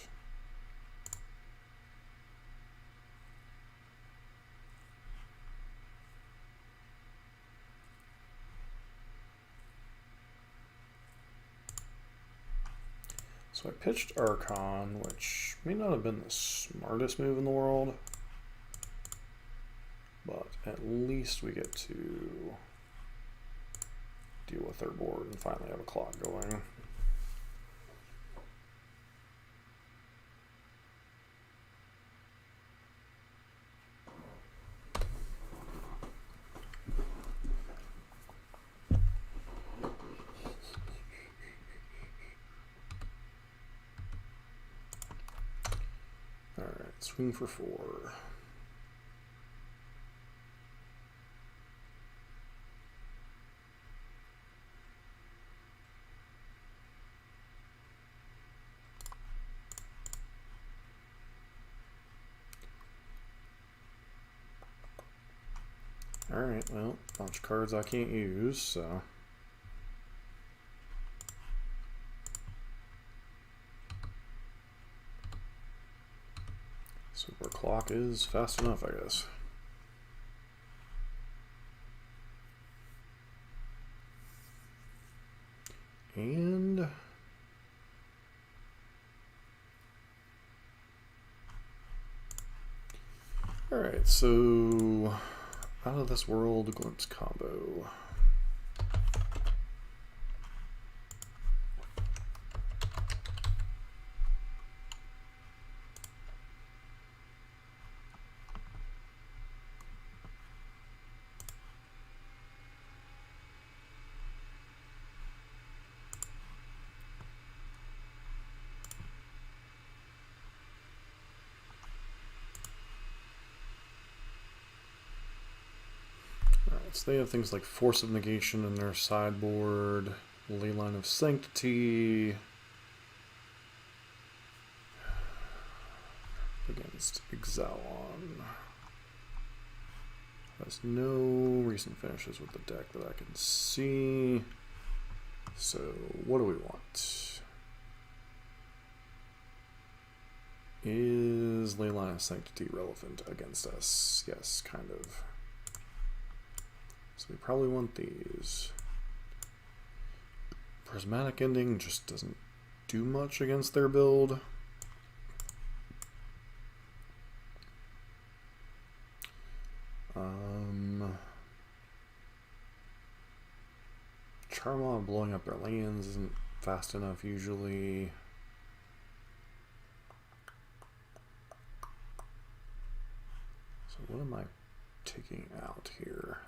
So I pitched Archon, which may not have been the smartest move in the world, but at least we get to deal with their board and finally have a clock going. Alright, swing for 4. Alright, well, a bunch of cards I can't use, so. Super clock is fast enough, I guess. And alright, so out of this world glimpse combo. So they have things like Force of Negation in their sideboard, Leyline of Sanctity against Exalon. Has no recent finishes with the deck that I can see. So what do we want? Is Leyline of Sanctity relevant against us? Yes, kind of. So we probably want these. Prismatic Ending just doesn't do much against their build. Charmlaw blowing up their lands isn't fast enough usually. So what am I taking out here?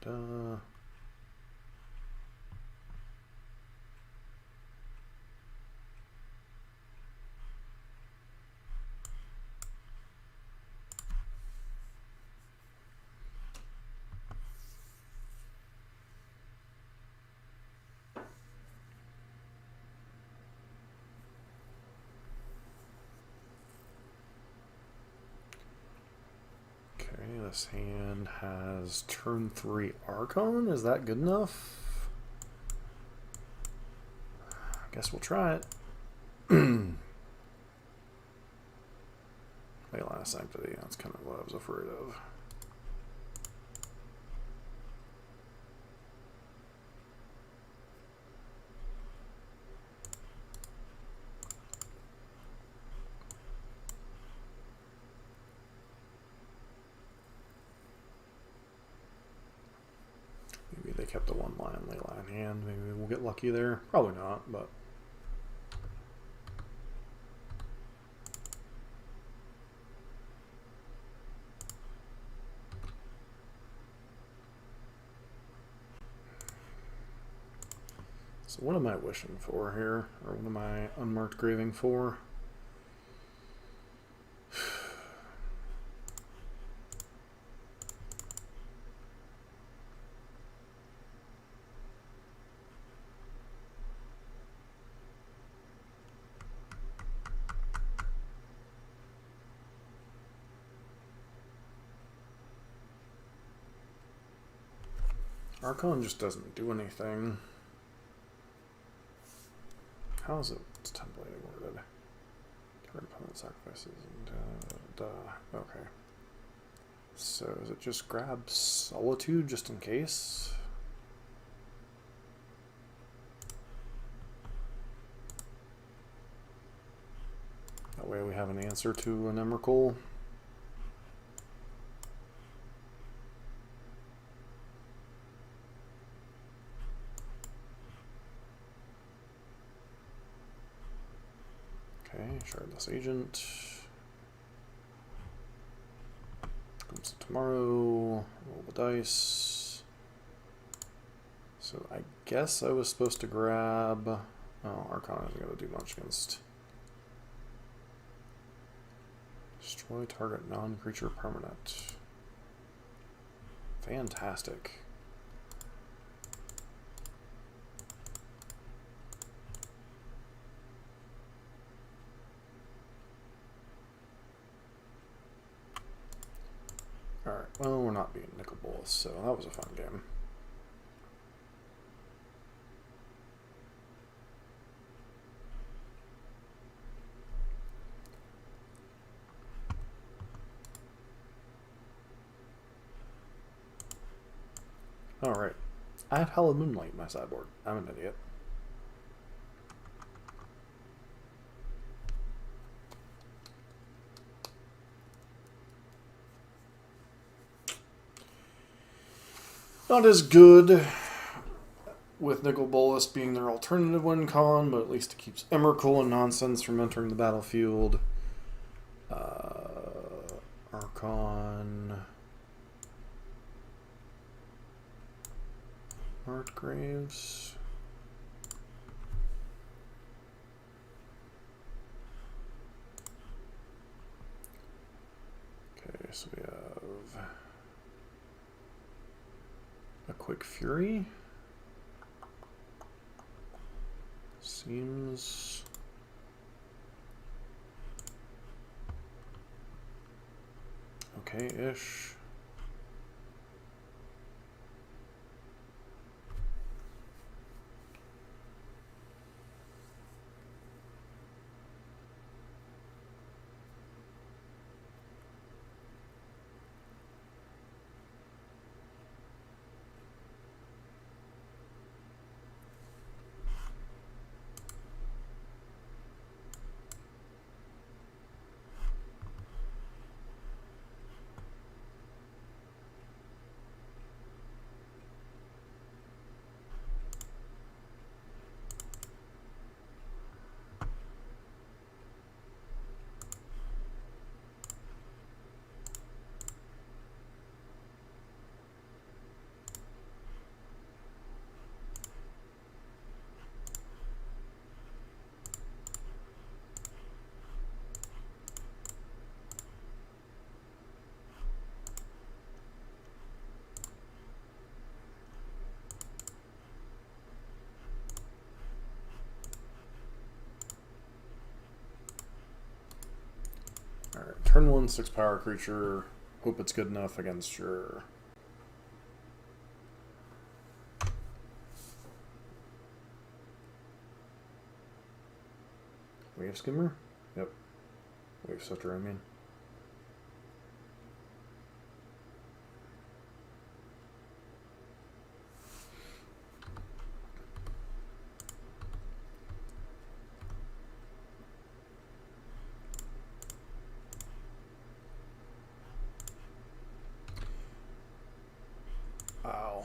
Pyro, This hand has turn 3 Archon. Is that good enough? I guess we'll try it. Leyline of Sanctity. That's kind of what I was afraid of. Maybe they kept the one line Leyline hand. Maybe we'll get lucky there. Probably not, but. So what am I wishing for here? Or what am I unmarked graving for? Archon just doesn't do anything. How is it templated worded? Current opponent sacrifices and okay. So is it just grab Solitude just in case? That way we have an answer to an Emrakul. Okay, Shardless Agent. Comes to tomorrow. Roll the dice. So I guess I was supposed to grab. Oh, Archon isn't going to do much against. Destroy target non-creature permanent. Fantastic. Alright, well, we're not being Nicol Bolas, so that was a fun game. Alright, I have Hallowed Moonlight in my sideboard. I'm an idiot. Not as good with Nicol Bolas being their alternative win con, but at least it keeps Emrakul and nonsense from entering the battlefield. Archon. Art Graves. Okay, so we have a Quick Fury. Seems okay-ish. Alright, turn 1, 6 power creature, hope it's good enough against your... Wave skimmer? Yep. Wave sifter, I mean. Wow.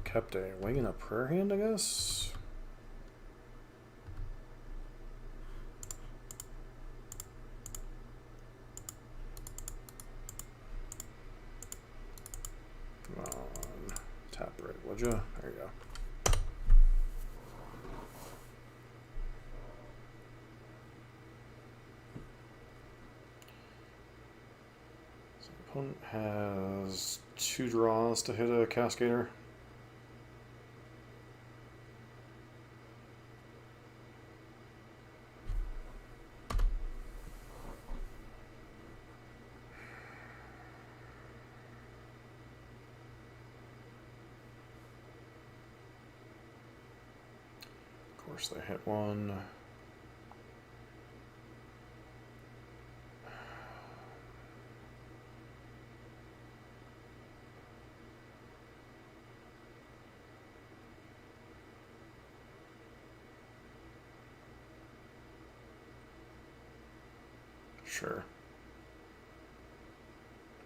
Kept a wing and a prayer hand, I guess. Come on. Tap right, would ya? There you go. So the opponent has 2 draws to hit a Cascader. Of course, they hit one. Sure.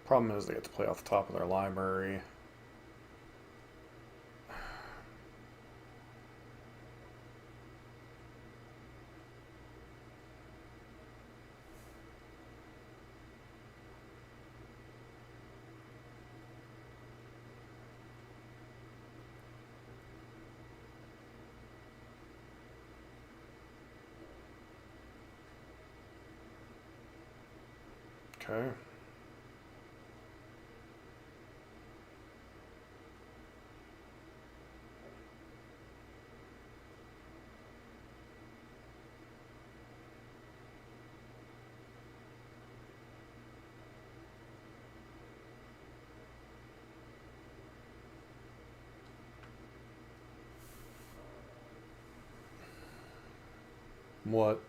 Problem is they get to play off the top of their library. Okay. What?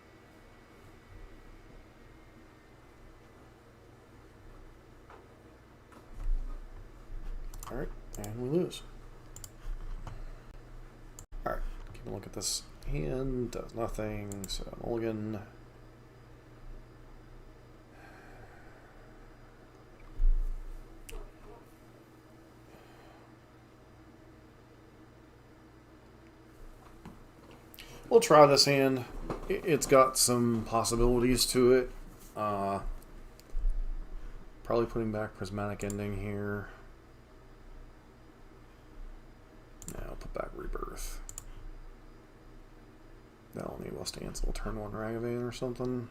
Alright, and we lose. Alright, keep a look at this hand. Does nothing, so mulligan. We'll try this hand. It's got some possibilities to it. Probably putting back Prismatic Ending here. Now I'll put back Rebirth. That'll enable us to cancel turn 1 Ragavan or something.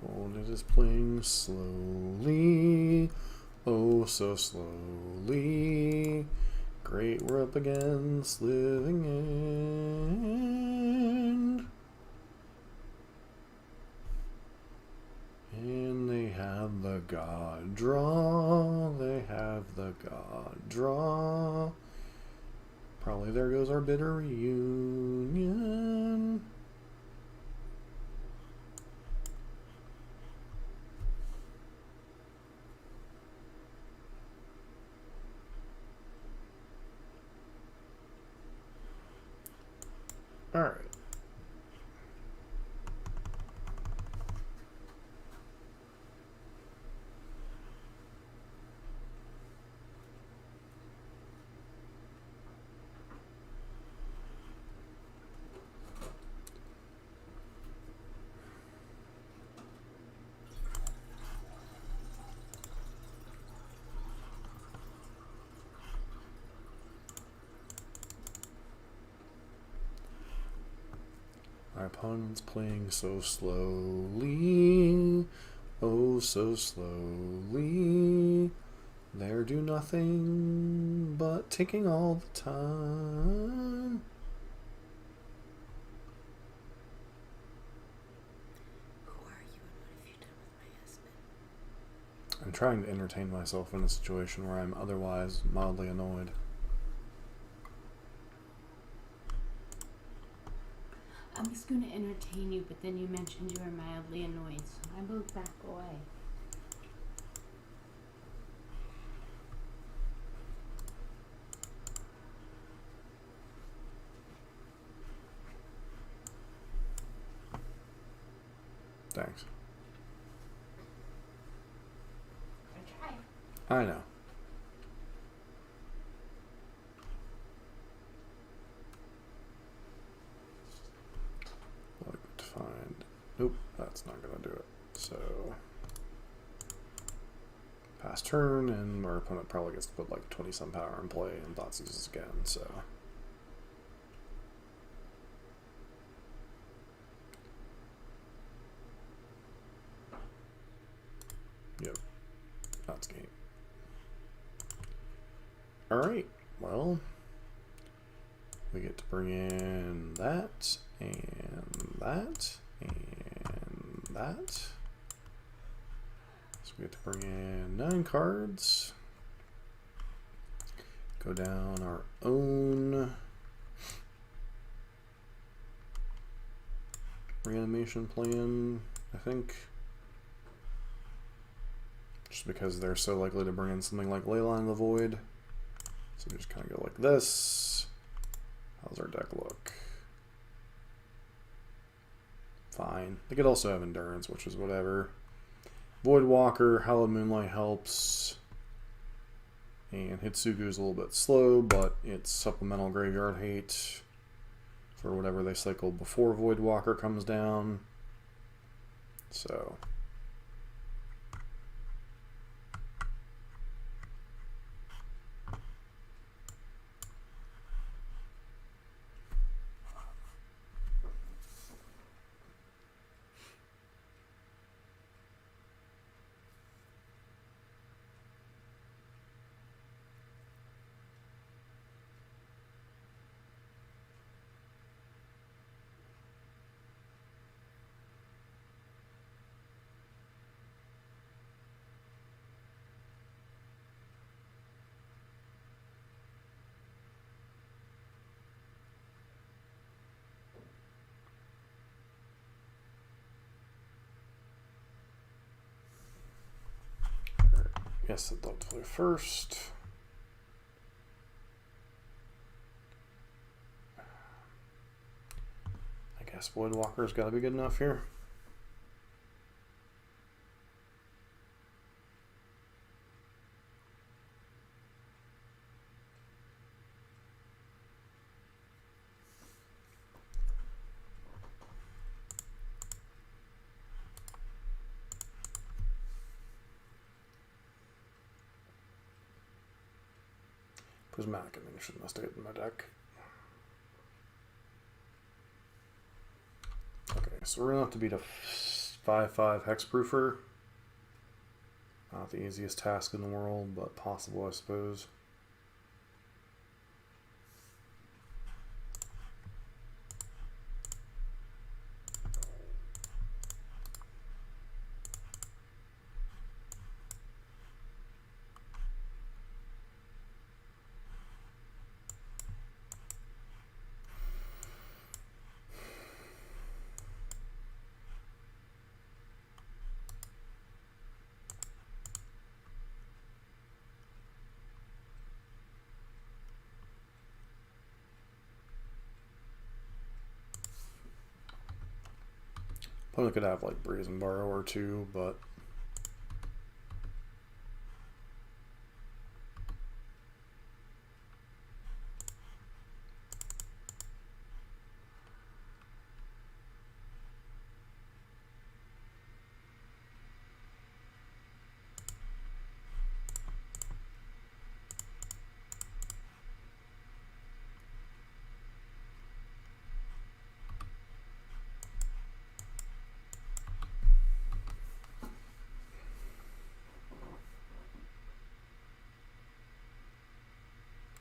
Opponent is playing slowly, oh so slowly. Great, we're up against Living End. And they have the God draw, they have the God draw. Probably there goes our bitter reunion. Alright. My opponent's playing so slowly, oh so slowly. They're do nothing but taking all the time. Who are you and what have you done with my husband? I'm trying to entertain myself in a situation where I'm otherwise mildly annoyed. I was going to entertain you, but then you mentioned you were mildly annoyed, so I moved back away. Thanks. I tried. I know. Like to find. Nope, that's not gonna do it. So pass turn, and our opponent probably gets to put like 20 some power in play, and Thoughts uses again. So yep, that's game. All right, well. We get to bring in that, and that, and that. So we get to bring in 9 cards. Go down our own reanimation plan, I think. Just because they're so likely to bring in something like Leyline of the Void. So we just kind of go like this. How's our deck look? Fine. They could also have Endurance, which is whatever. Voidwalker, Hallowed Moonlight helps. And Hitsugu's a little bit slow, but it's supplemental graveyard hate for whatever they cycle before Voidwalker comes down. So guess I'd love to play first. I guess Voidwalker's got to be good enough here. Prismatic Ending shouldn't have stayed in my deck. Okay, so we're going to have to beat a 5/5 Hexproofer. Not the easiest task in the world, but possible, I suppose. Probably could have like Brazen Borrow or two, but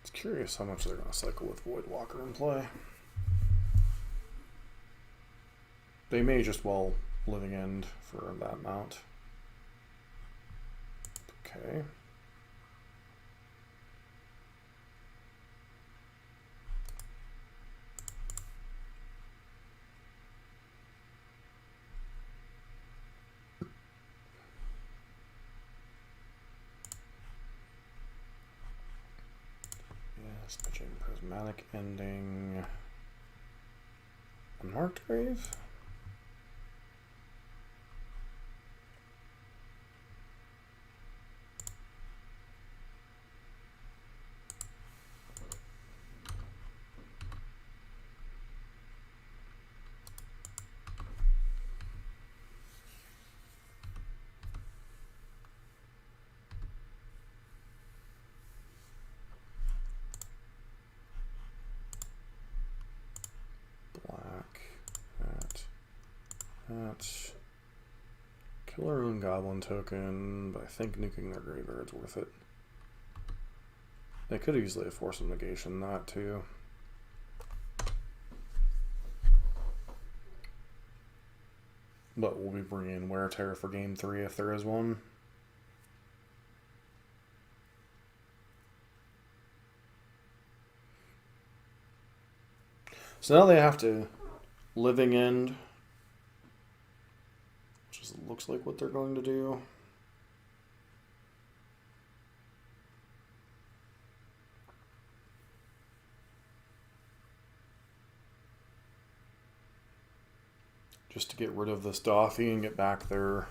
it's curious how much they're going to cycle with Voidwalker in play. They may just well Living End for that amount. Okay. Yes, pitching Prismatic Ending. Unmarked Grave? That's Killer Moon Goblin token, but I think nuking their graveyard's worth it. They could easily have forced some negation that too. But we'll be bringing Wear Terror for game 3 if there is one. So now they have to Living End, which is, looks like what they're going to do. Just to get rid of this Dothy and get back their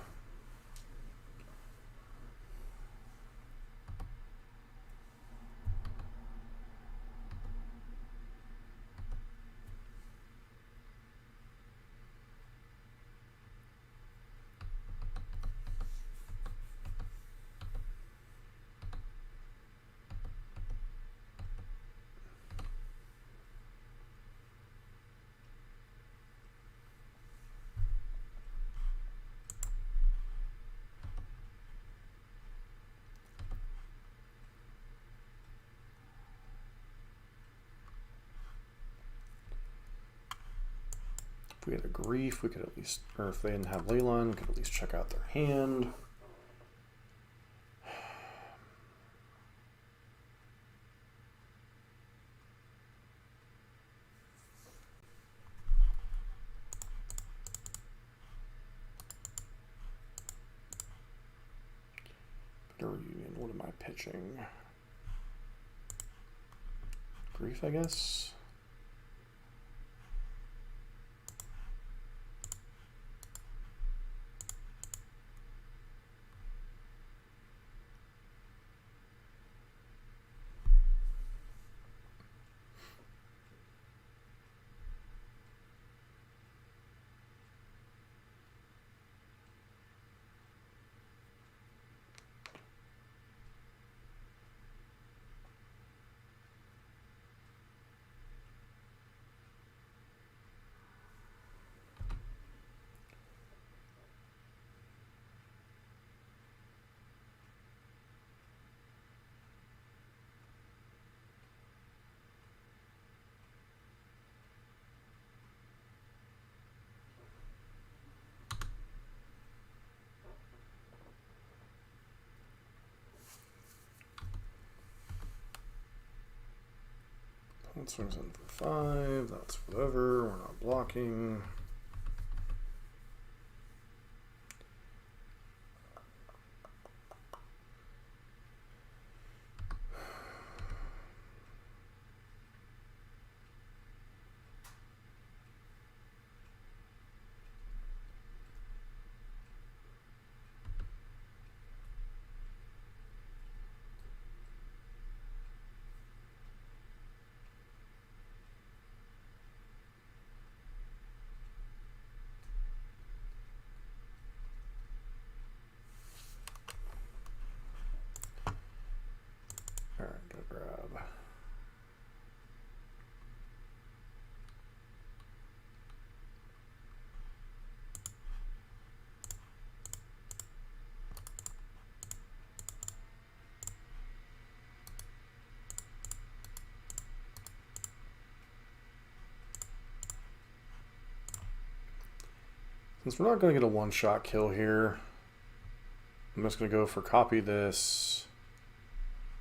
if we had a Grief, we could at least, or if they didn't have Leyline, we could at least check out their hand. Bitter Reunion, what am I pitching? Grief, I guess. That swings in for 5, that's whatever, we're not blocking. Since we're not going to get a one-shot kill here, I'm just going to go for copy this,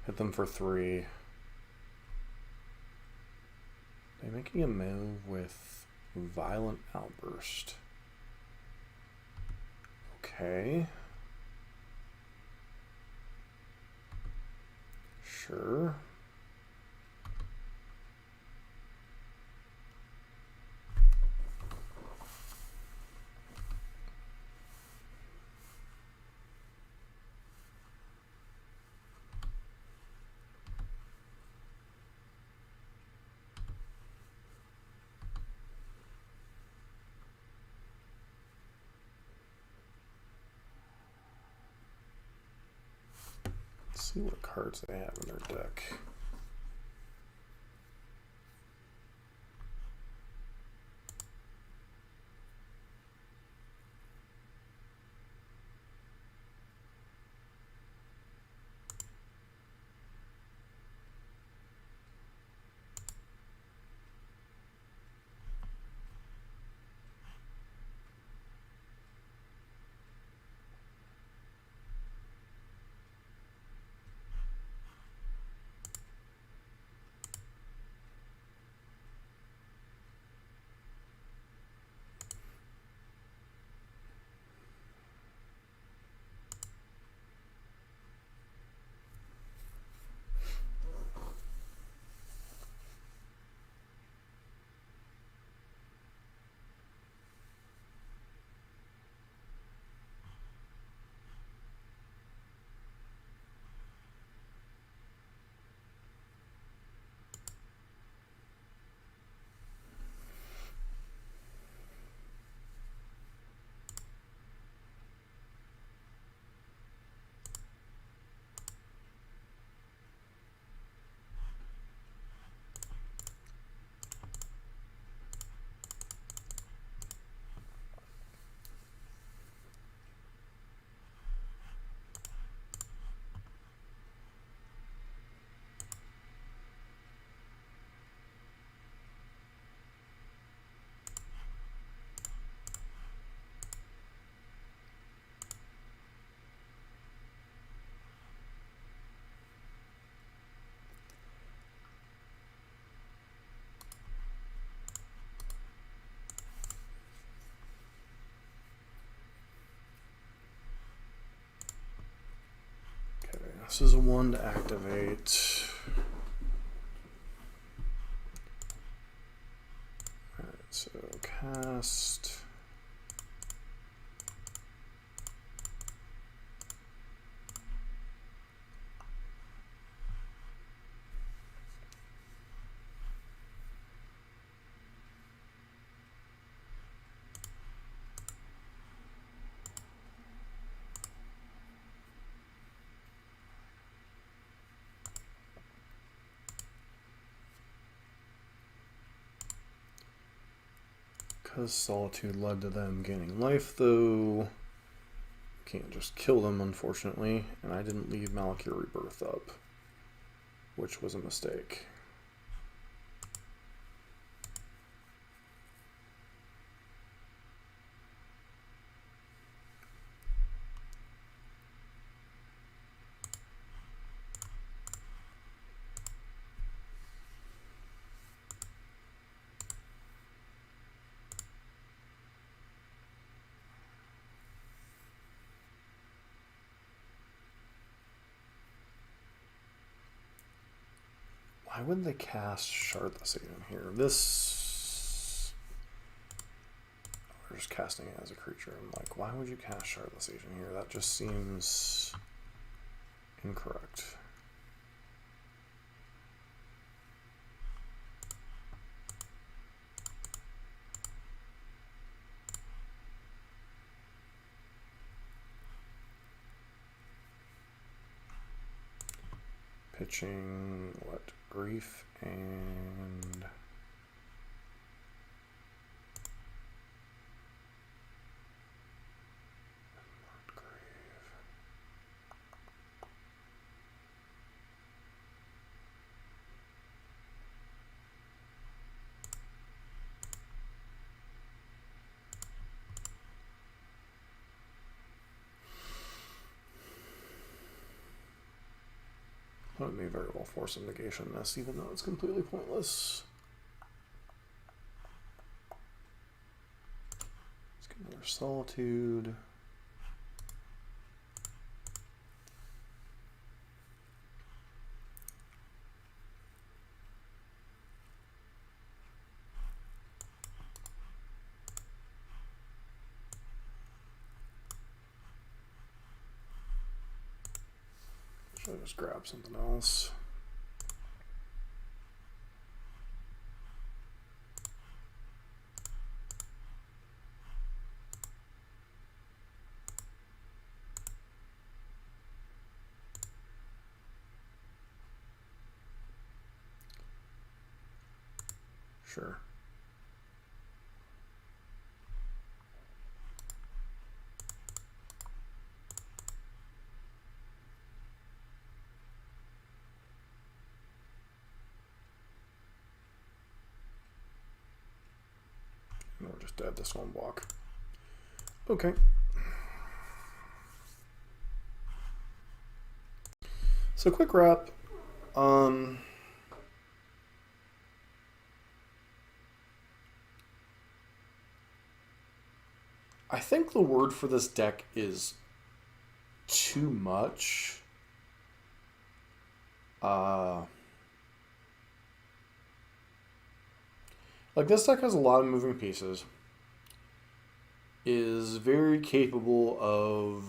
hit them for 3. They're making a move with Violent Outburst. Okay. Sure. Let's see what cards they have in their deck. This is a 1 to activate. Alright, so cast. Because Solitude led to them gaining life, though, can't just kill them, unfortunately, and I didn't leave Malakir Rebirth up, which was a mistake. Why would they cast Shardless Agent here? This... We're just casting it as a creature. I'm like, why would you cast Shardless Agent here? That just seems incorrect. Pitching, what? Grief and Opponent may very well force some negation in this, even though it's completely pointless. Let's get another Solitude. Should I just grab something else? Sure. And we're just dead this one block. Okay. So quick wrap. I think the word for this deck is too much. Like, this deck has a lot of moving pieces. Is very capable of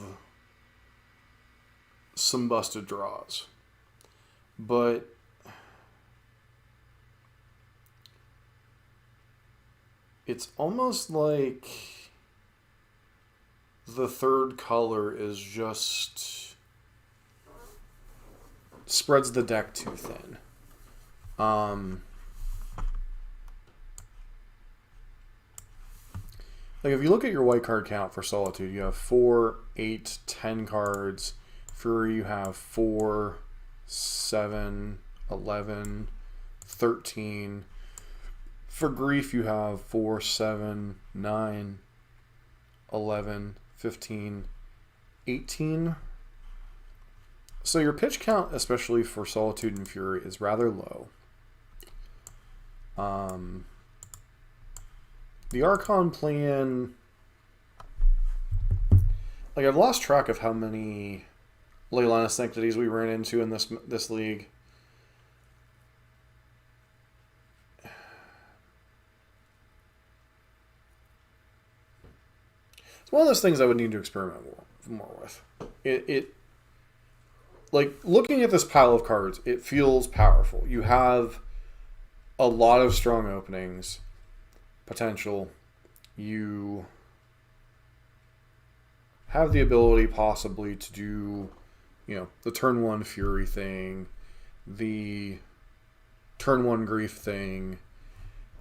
some busted draws. But it's almost like the third color is just spreads the deck too thin. Like, if you look at your white card count for Solitude, you have 4, 8, 10 cards. Fury, you have 4, 7, 11, 13. For Grief, you have 4, 7, 9, 11, 15, 18. So your pitch count, especially for Solitude and Fury, is rather low. The Archon plan, like, I've lost track of how many Leyline of Sanctities we ran into in this league. It's one of those things I would need to experiment more with. Like, looking at this pile of cards, it feels powerful. You have a lot of strong openings. Potential. You have the ability possibly to do, you know, the turn 1 Fury thing, the turn 1 Grief thing,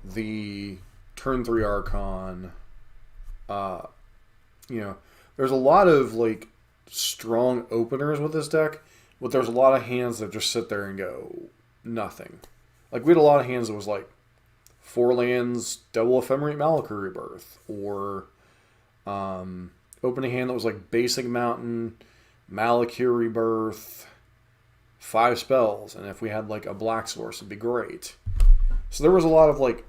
the turn 3 Archon. You know, there's a lot of, like, strong openers with this deck, but there's a lot of hands that just sit there and go nothing. Like, we had a lot of hands that was like 4 lands, double Ephemerate Malakir Rebirth, or opening hand that was like basic Mountain, Malakir Rebirth, 5 spells, and if we had like a black source, it'd be great. So there was a lot of like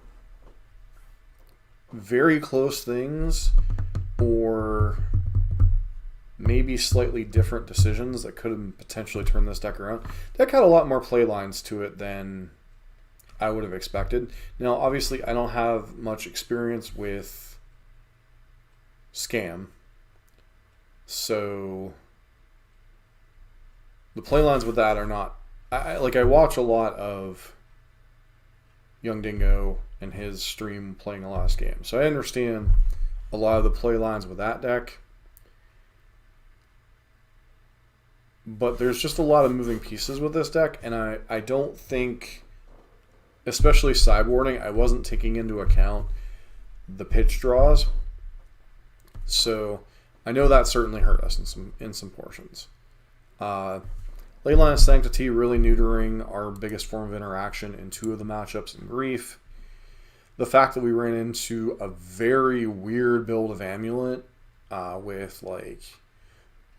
very close things, or maybe slightly different decisions that could have potentially turned this deck around. Deck had a lot more play lines to it than I would have expected. Now, obviously, I don't have much experience with Scam, so the play lines with that are not. I watch a lot of Young Dingo and his stream playing a lot of Scam, so I understand a lot of the play lines with that deck. But there's just a lot of moving pieces with this deck, and I don't think, especially sideboarding, I wasn't taking into account the pitch draws. So I know that certainly hurt us in some portions. Leyline of Sanctity really neutering our biggest form of interaction in 2 of the matchups in Grief. The fact that we ran into a very weird build of Amulet with like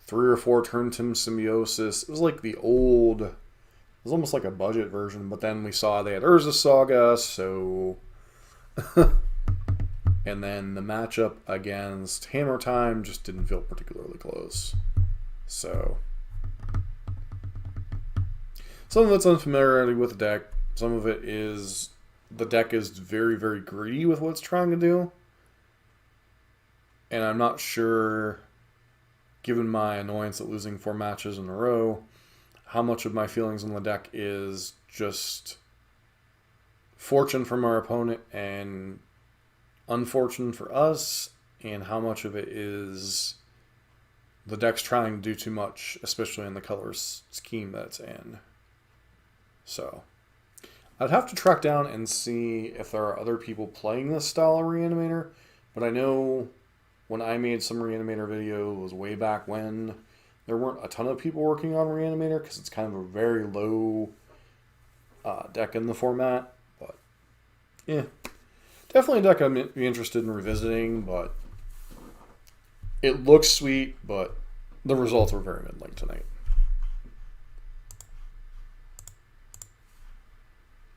3 or 4 turn Tim Symbiosis. It was like the old was almost like a budget version, but then we saw they had Urza Saga, so... and then the matchup against Hammer Time just didn't feel particularly close. So... some of it's unfamiliarity with the deck. Some of it is... the deck is very, very greedy with what it's trying to do. And I'm not sure, given my annoyance at losing 4 matches in a row, how much of my feelings on the deck is just fortune from our opponent and unfortune for us, and how much of it is the deck's trying to do too much, especially in the color scheme that it's in. So, I'd have to track down and see if there are other people playing this style of Reanimator, but I know when I made some Reanimator video, it was way back when, there weren't a ton of people working on Reanimator because it's kind of a very low deck in the format. But, yeah. Definitely a deck I'd be interested in revisiting, but it looks sweet, but the results were very middling tonight.